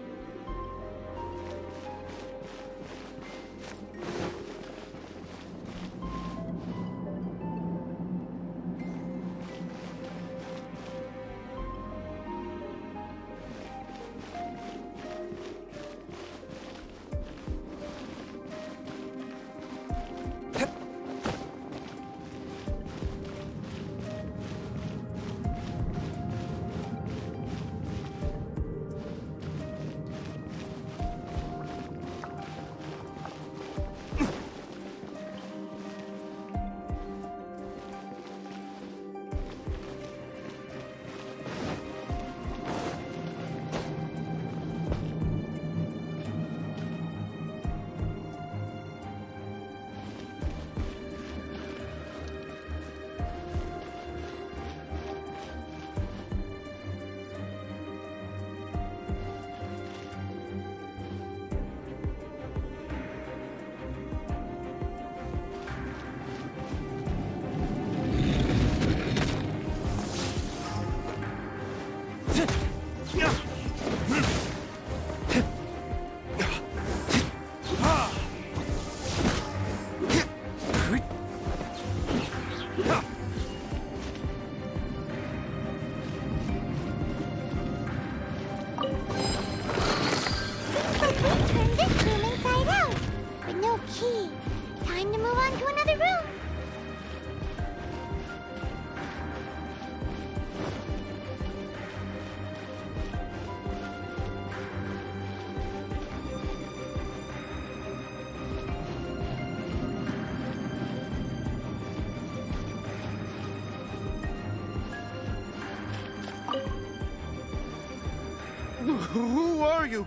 Who are you?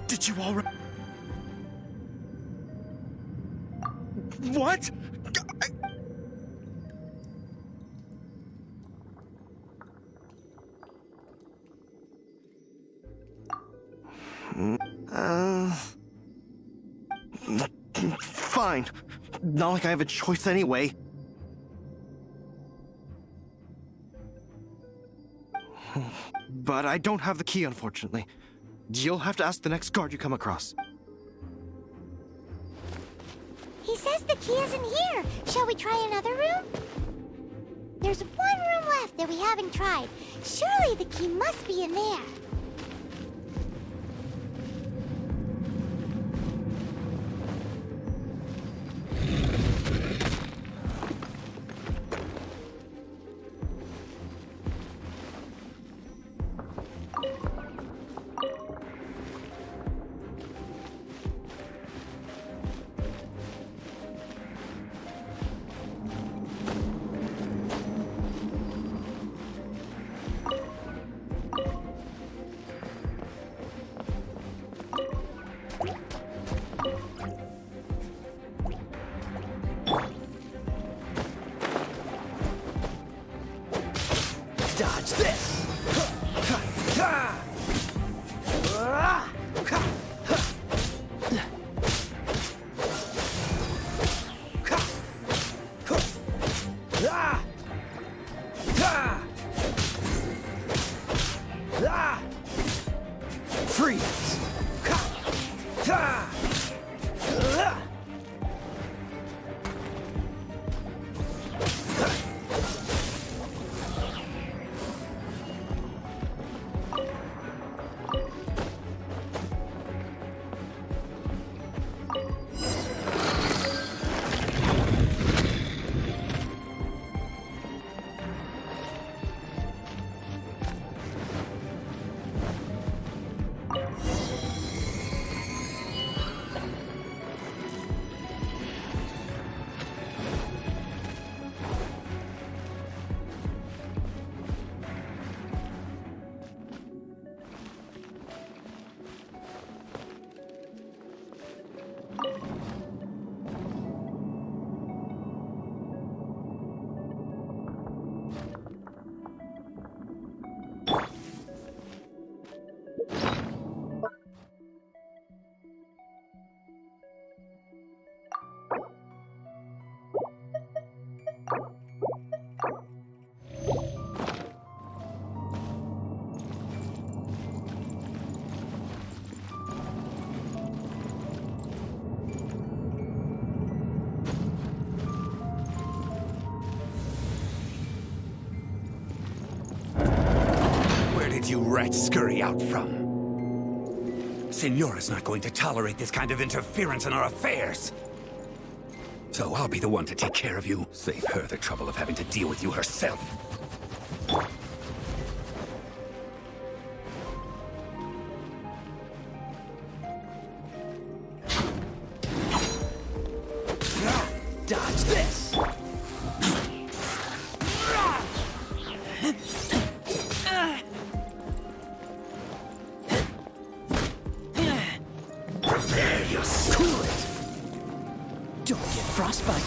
Did you already... What? Fine. Not like I have a choice anyway. But I don't have the key, unfortunately. You'll have to ask the next guard you come across. He says the key isn't here. Shall we try another room? There's one room left that we haven't tried. Surely the key must be in there. Dodge this! Freeze! Did you rats scurry out from? Signora's not going to tolerate this kind of interference in our affairs. So I'll be the one to take care of you. Save her the trouble of having to deal with you herself. Dodge this! Frostbite.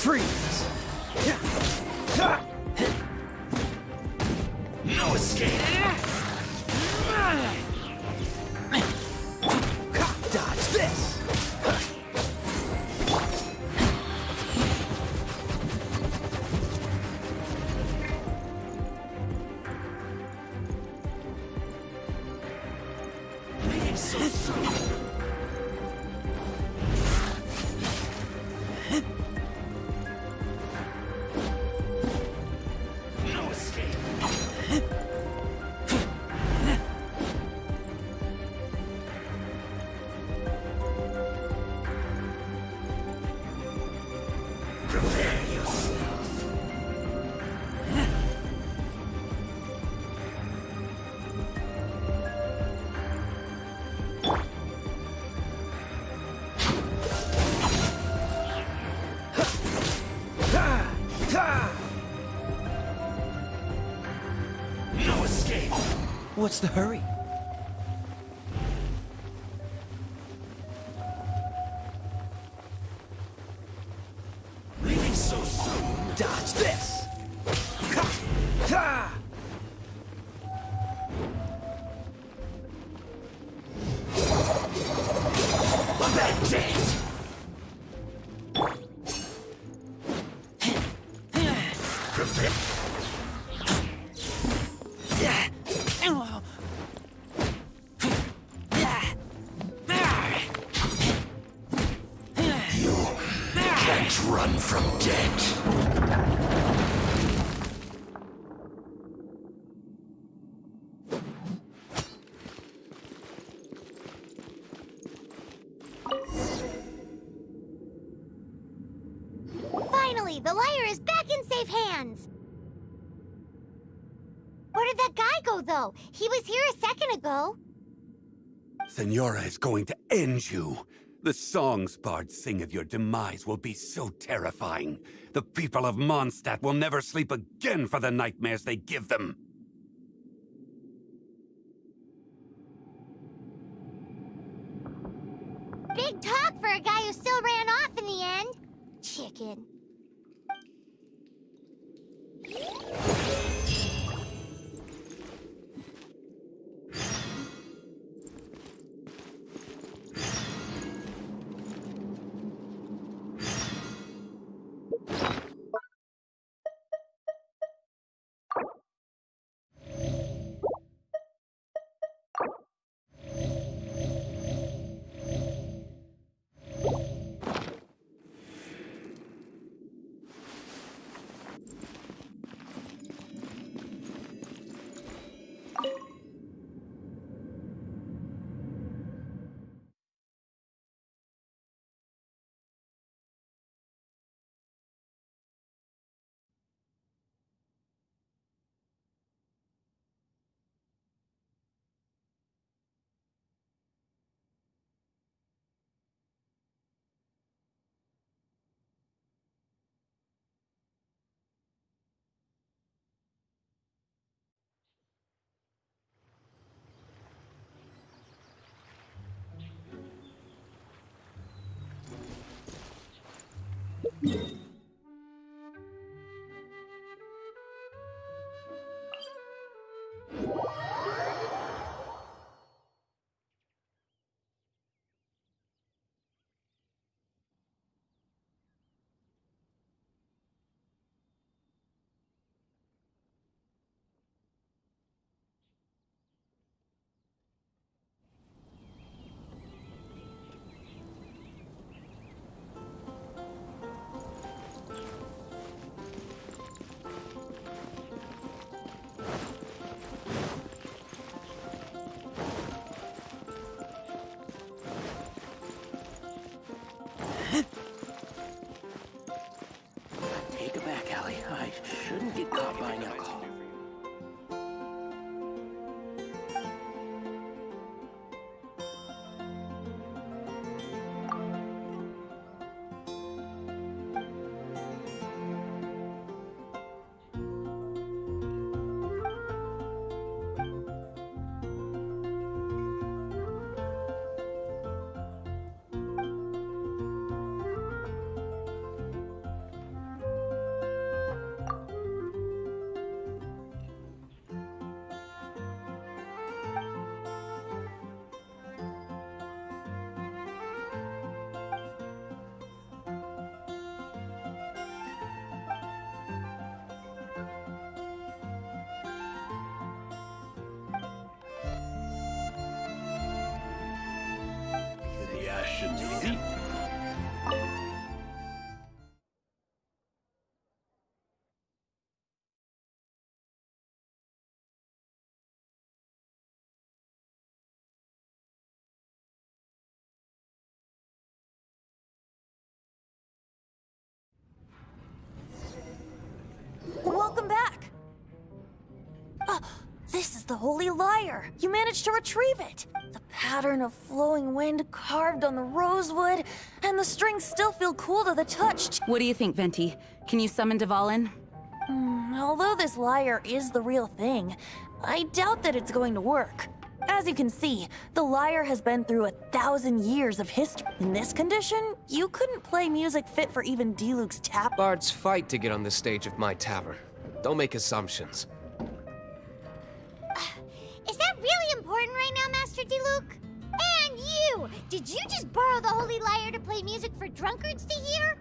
Freeze! No escape! Dodge this! Waiting so soon! What's the hurry? so soon. Dodge this. Ha! Ha! That's it. Can't run from death. Finally, the liar is back in safe hands. Where did that guy go, though? He was here a second ago. Senora is going to end you. The songs bards sing of your demise will be so terrifying. The people of Mondstadt will never sleep again for the nightmares they give them. Big talk for a guy who still ran off in the end. Chicken. Take it back, Allie. I shouldn't get caught buying alcohol. Welcome back! This is the Holy Lyre! You managed to retrieve it! The pattern of flowing wind carved on the rosewood, and the strings still feel cool to the touch. What do you think, Venti? Can you summon Dvalin? Although this lyre is the real thing, I doubt that it's going to work. As you can see, the lyre has been through 1,000 years of history. In this condition, you couldn't play music fit for even Diluc's tap. Bards fight to get on the stage of my tavern. Don't make assumptions. Is that really important right now, Master Diluc? And you! Did you just borrow the Holy Lyre to play music for drunkards to hear?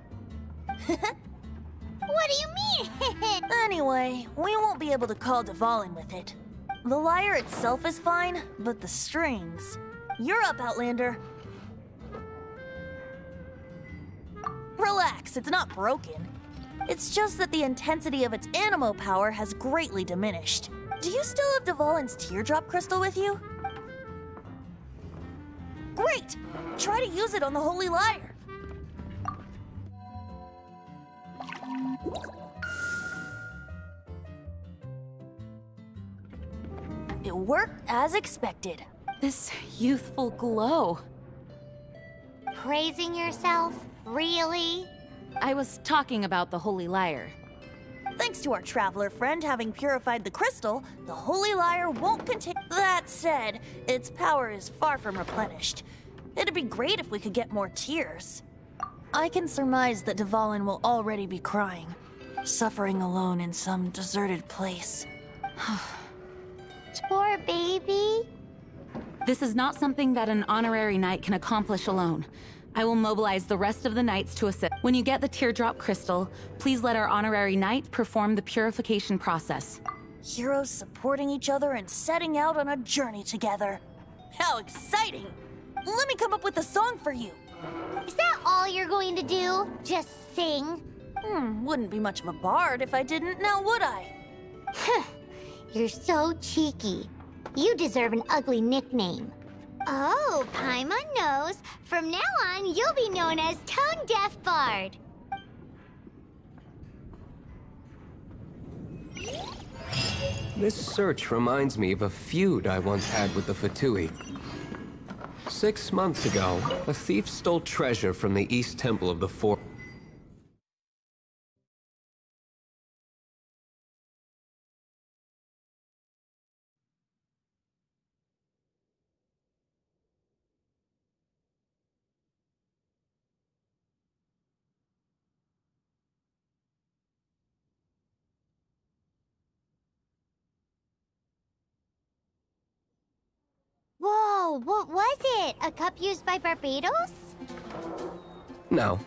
What do you mean? Anyway, we won't be able to call Dvalin with it. The lyre itself is fine, but the strings... You're up, Outlander. Relax, it's not broken. It's just that the intensity of its animo power has greatly diminished. Do you still have Dvalin's teardrop crystal with you? Great! Try to use it on the Holy Lyre. It worked as expected. This youthful glow. Praising yourself? Really? I was talking about the Holy Lyre. Thanks to our traveler friend having purified the crystal, the Holy Lyre won't continue. That said, its power is far from replenished. It'd be great if we could get more tears. I can surmise that Dvalin will already be crying, suffering alone in some deserted place. Poor baby. This is not something that an honorary knight can accomplish alone. I will mobilize the rest of the knights to assist. When you get the teardrop crystal, please let our honorary knight perform the purification process. Heroes supporting each other and setting out on a journey together. How exciting! Let me come up with a song for you. Is that all you're going to do? Just sing? Wouldn't be much of a bard if I didn't, now would I? You're so cheeky. You deserve an ugly nickname. Oh, Paimon knows. From now on, you'll be known as Tone Deaf Bard. This search reminds me of a feud I once had with the Fatui. 6 months ago, a thief stole treasure from the East Temple of the Four. Whoa, what was it? A cup used by Barbados? No.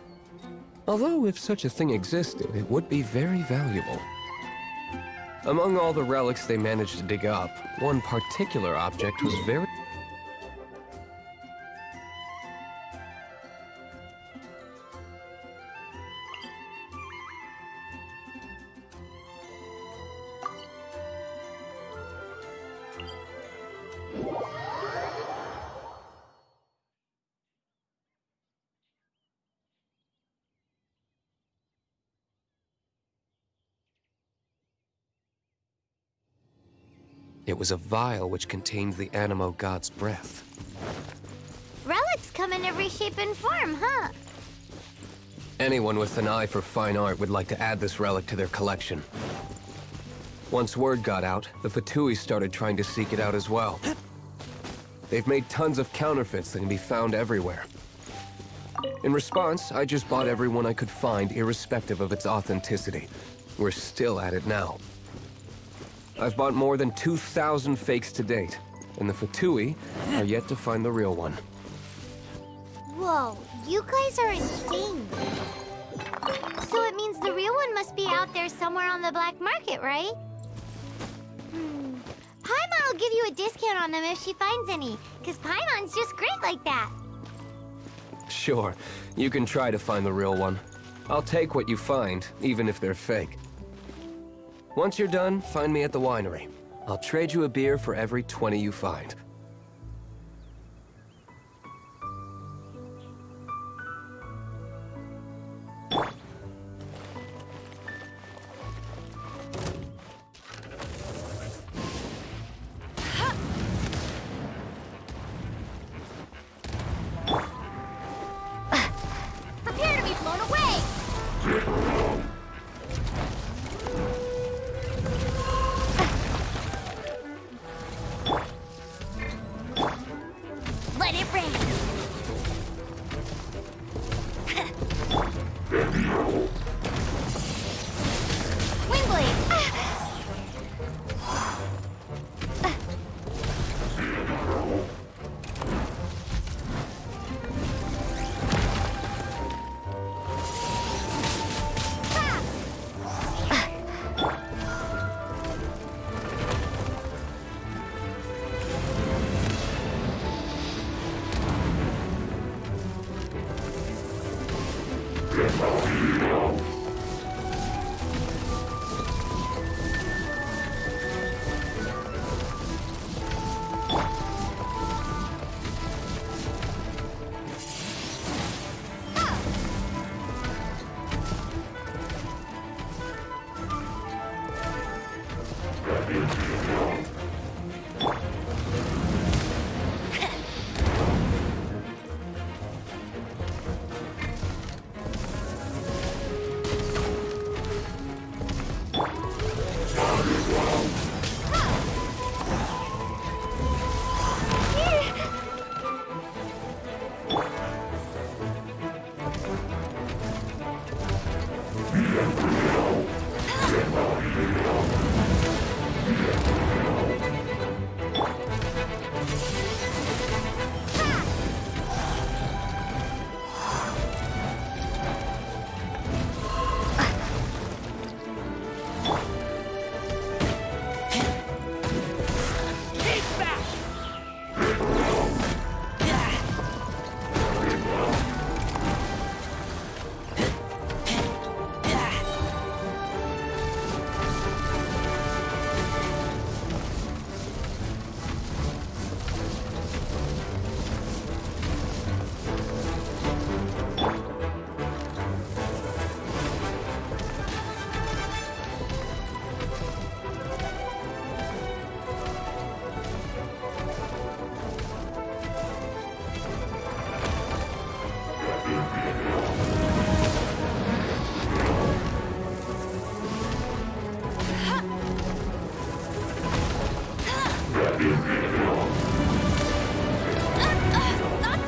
Although if such a thing existed, it would be very valuable. Among all the relics they managed to dig up, one particular object was very... It was a vial which contained the Animo God's breath. Relics come in every shape and form, huh? Anyone with an eye for fine art would like to add this relic to their collection. Once word got out, the Fatui started trying to seek it out as well. They've made tons of counterfeits that can be found everywhere. In response, I just bought every one I could find, irrespective of its authenticity. We're still at it now. I've bought more than 2,000 fakes to date, and the Fatui are yet to find the real one. Whoa, you guys are insane. So it means the real one must be out there somewhere on the black market, right? Paimon will give you a discount on them if she finds any, because Paimon's just great like that. Sure, you can try to find the real one. I'll take what you find, even if they're fake. Once you're done, find me at the winery. I'll trade you a beer for every 20 you find. Prepare to be blown away! Not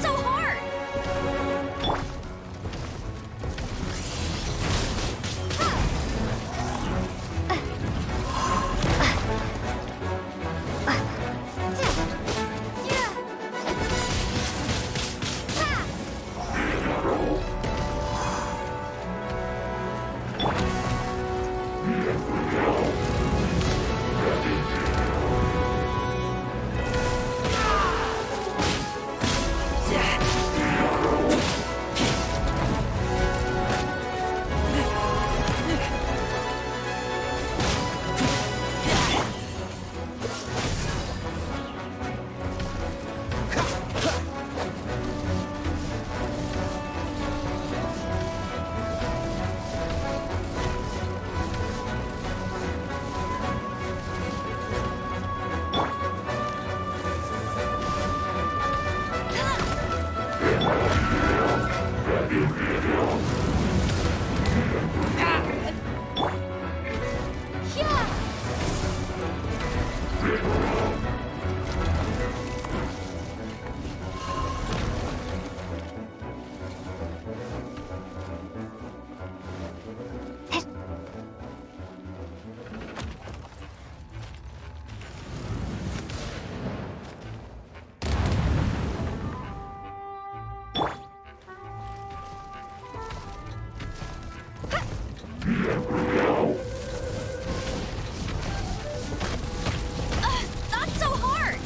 so hard! Not so hard!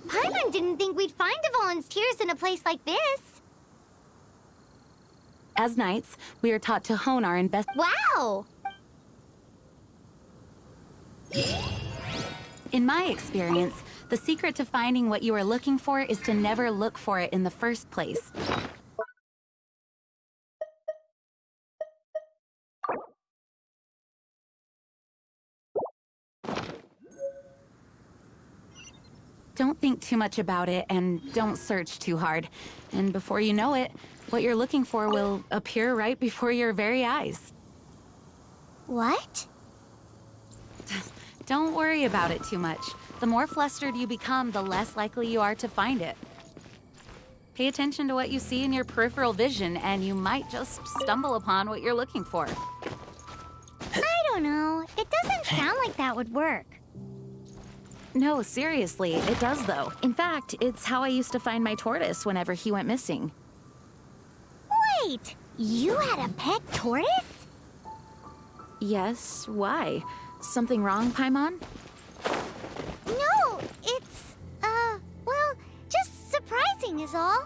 Paimon didn't think we'd find the volunteers in a place like this. As knights, we are taught to hone our Wow! In my experience, the secret to finding what you are looking for is to never look for it in the first place. Don't think too much about it and don't search too hard. And before you know it, what you're looking for will appear right before your very eyes. What? Don't worry about it too much. The more flustered you become, the less likely you are to find it. Pay attention to what you see in your peripheral vision, and you might just stumble upon what you're looking for. I don't know. It doesn't sound like that would work. No, seriously, it does though. In fact, it's how I used to find my tortoise whenever he went missing. Wait! You had a pet tortoise? Yes, why? Something wrong, Paimon? No, it's, well, just surprising is all.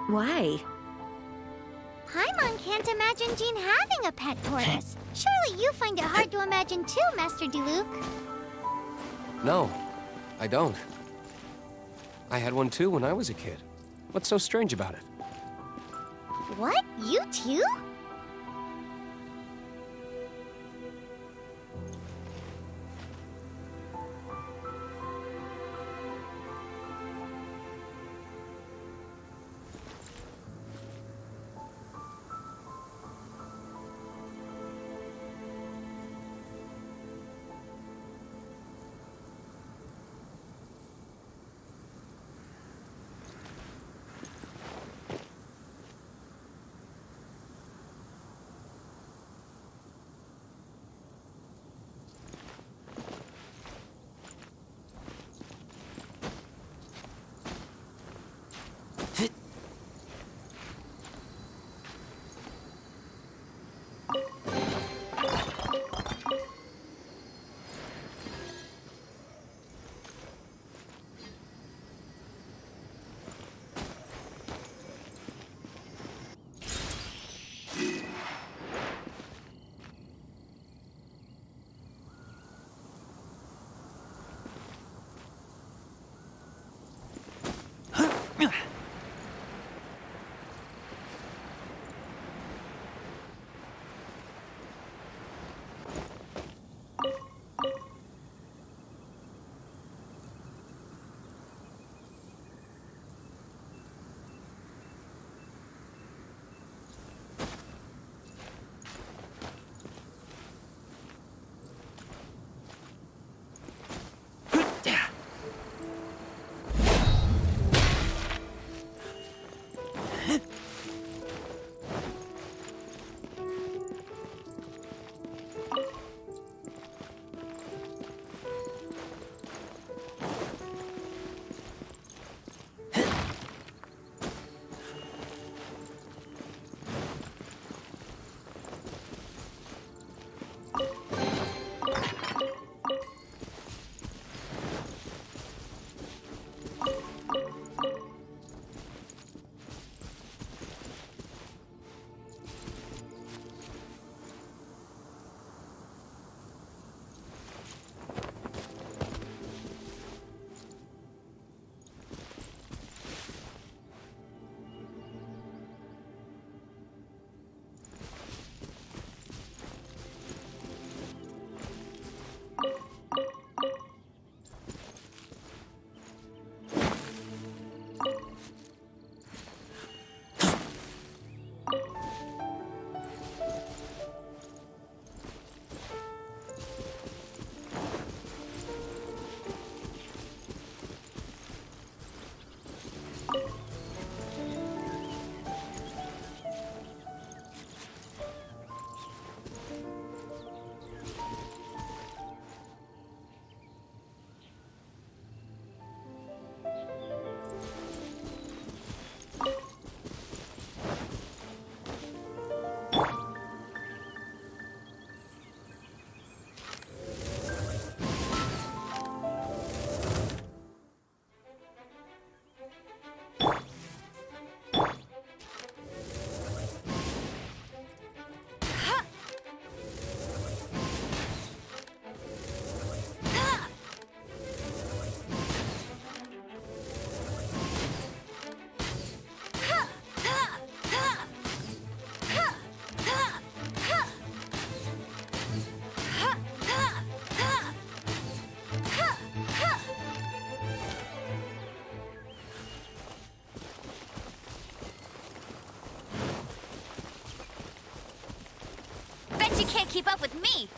Why? Paimon can't imagine Jean having a pet tortoise. Surely you find it hard to imagine too, Master Diluc. No, I don't. I had one too when I was a kid. What's so strange about it? What? You too? You can't keep up with me!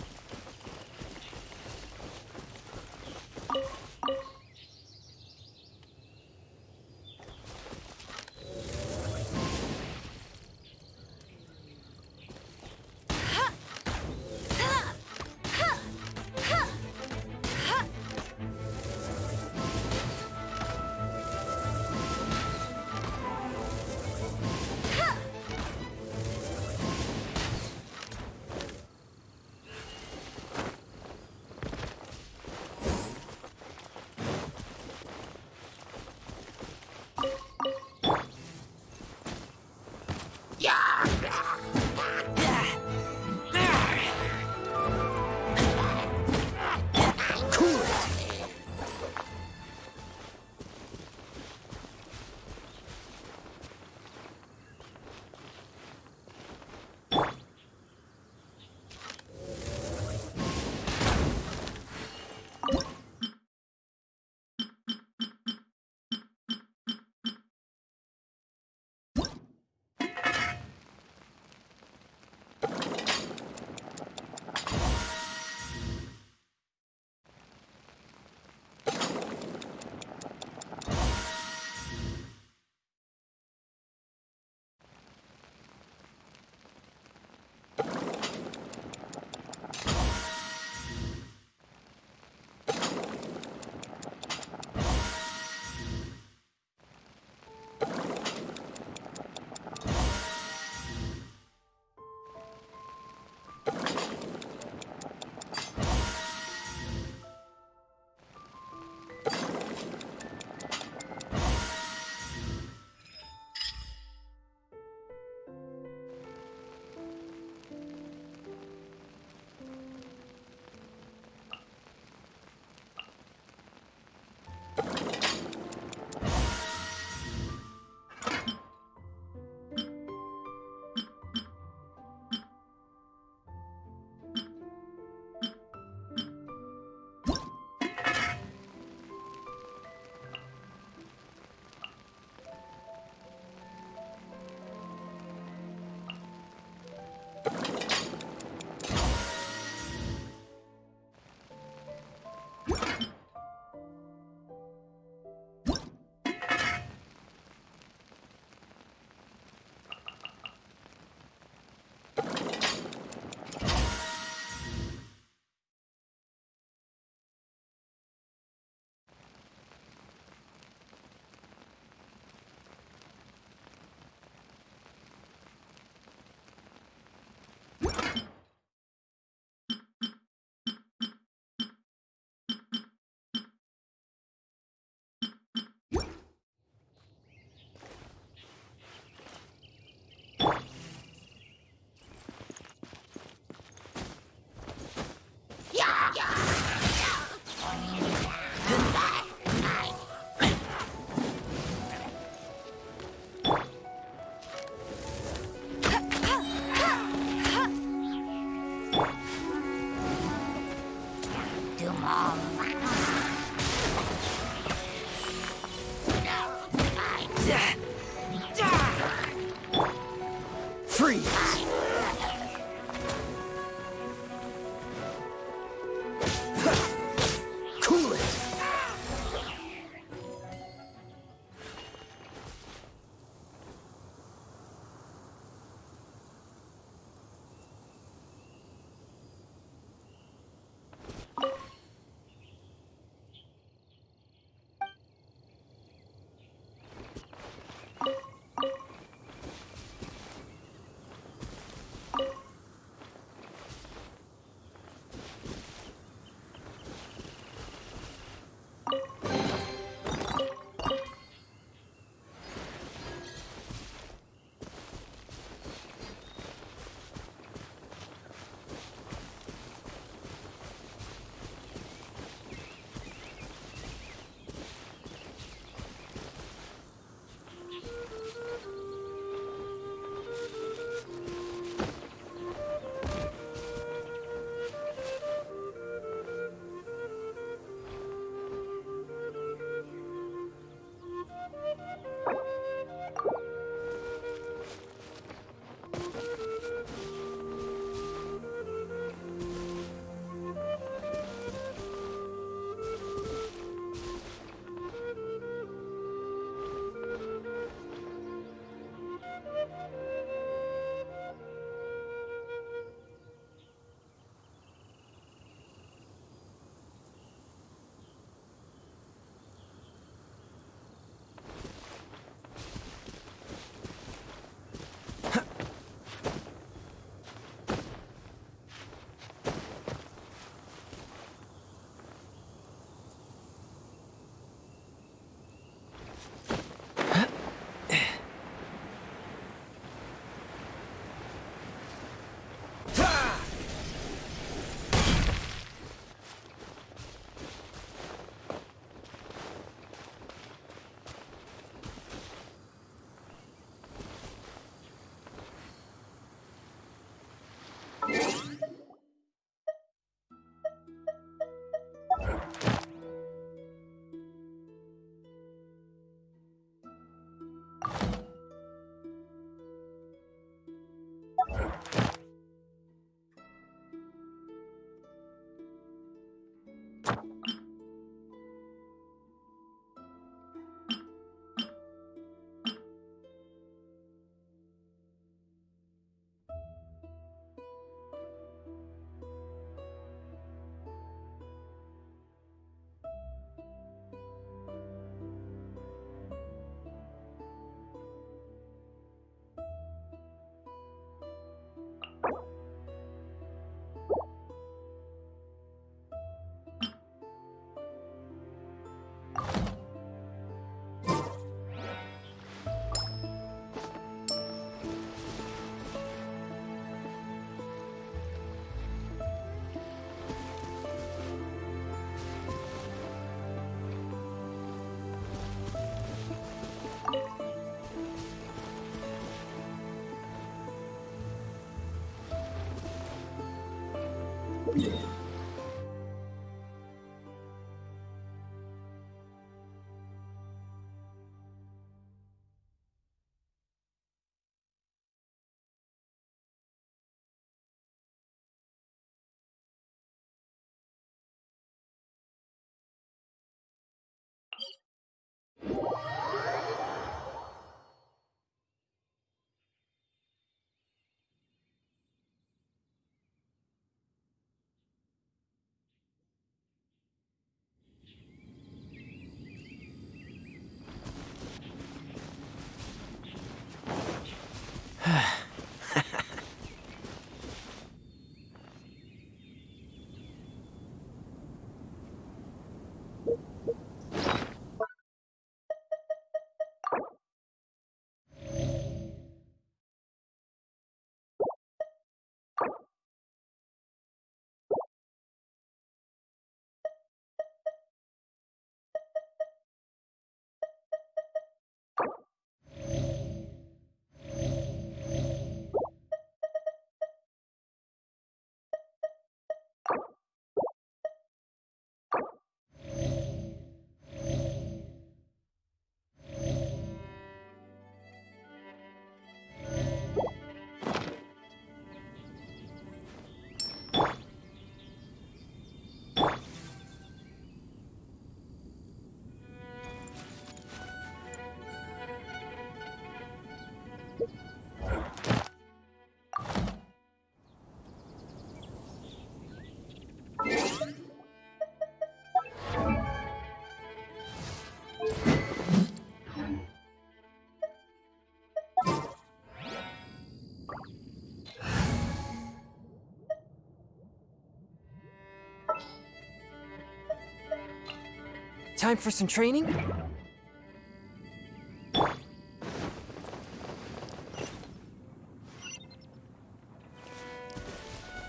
Time for some training?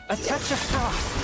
A touch of frost.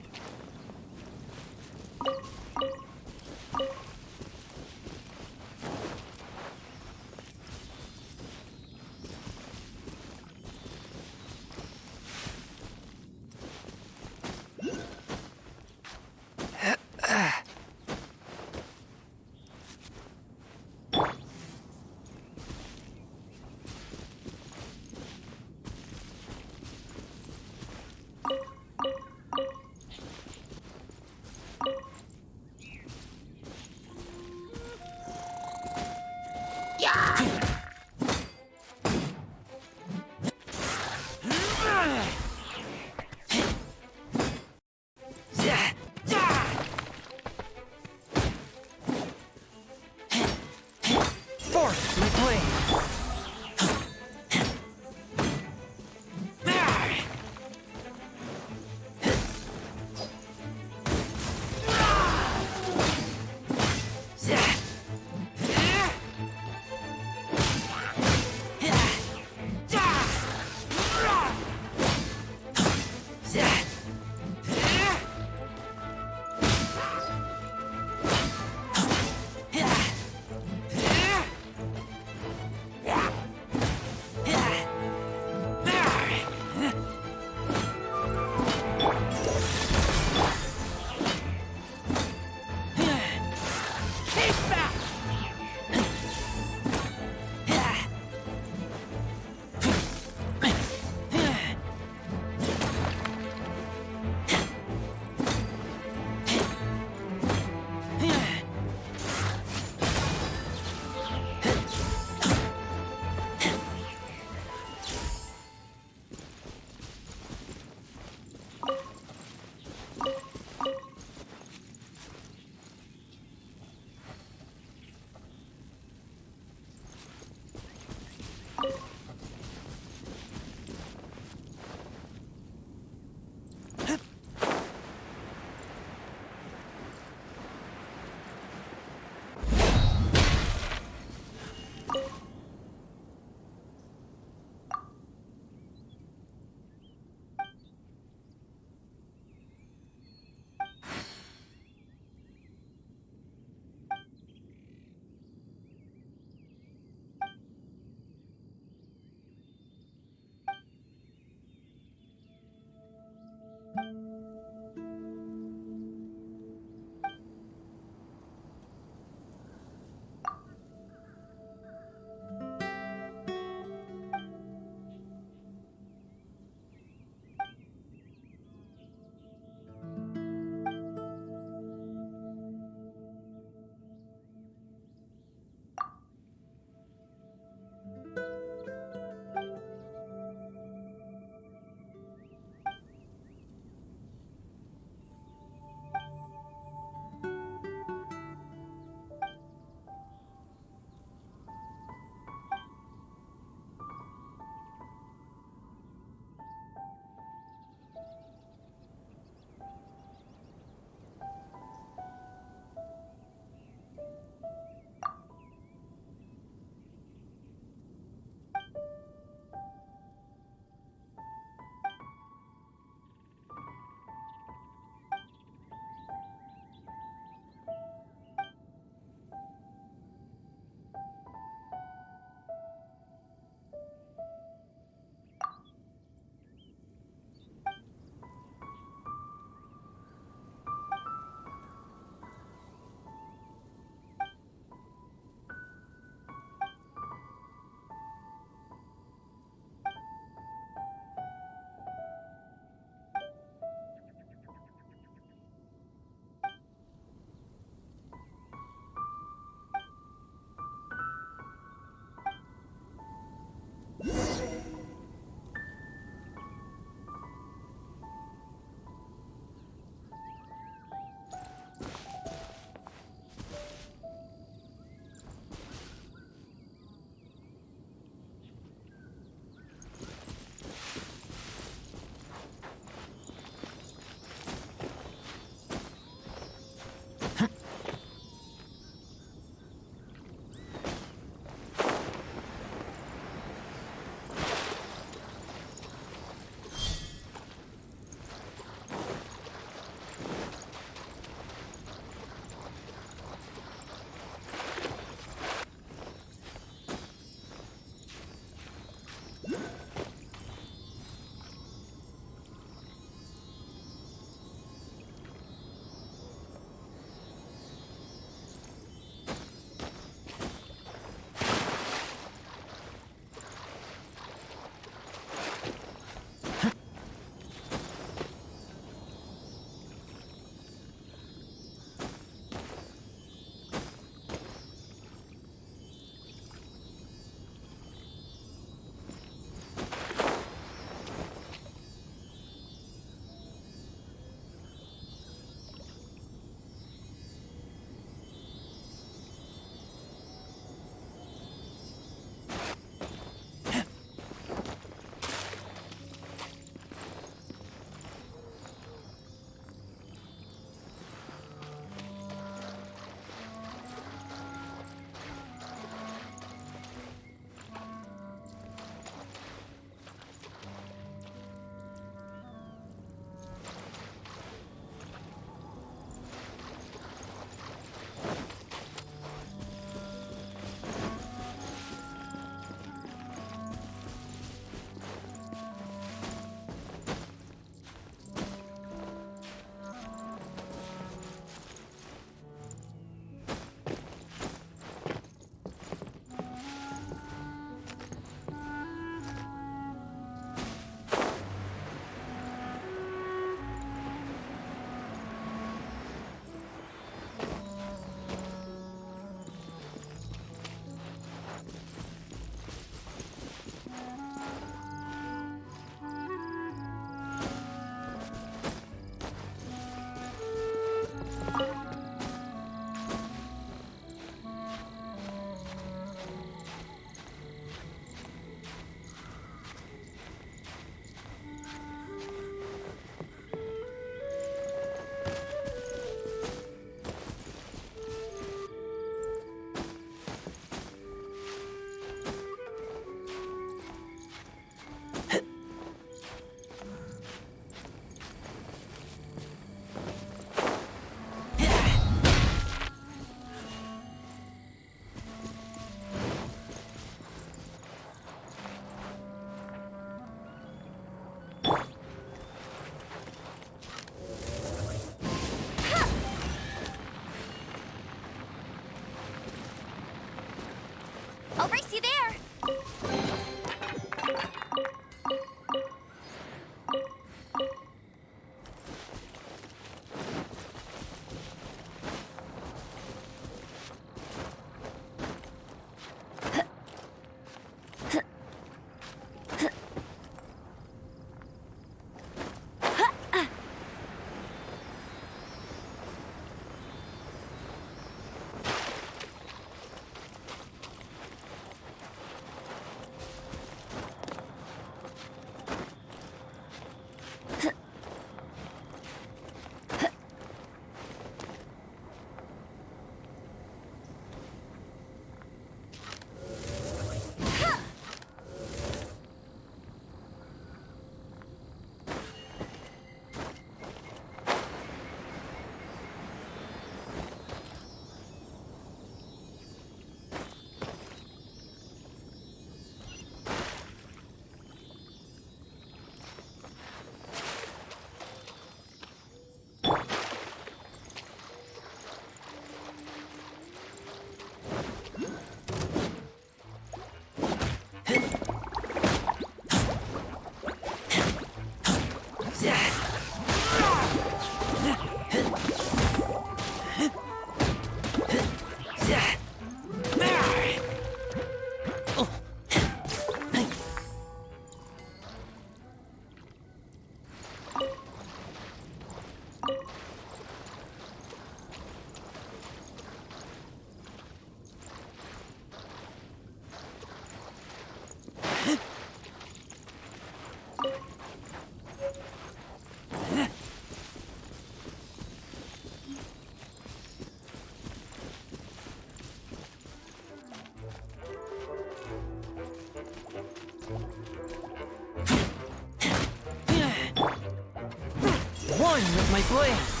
One with my blade.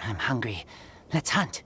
I'm hungry. Let's hunt.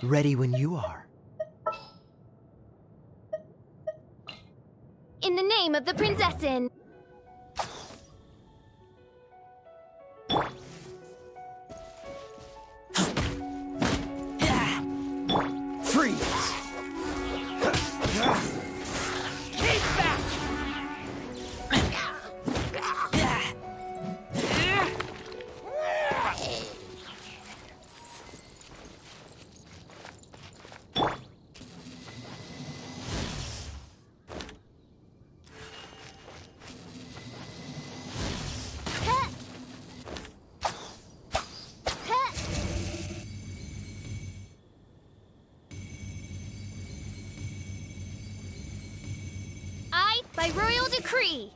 Ready when you are. In the name of the Prinzessin! Freeze! Keep back! By royal decree,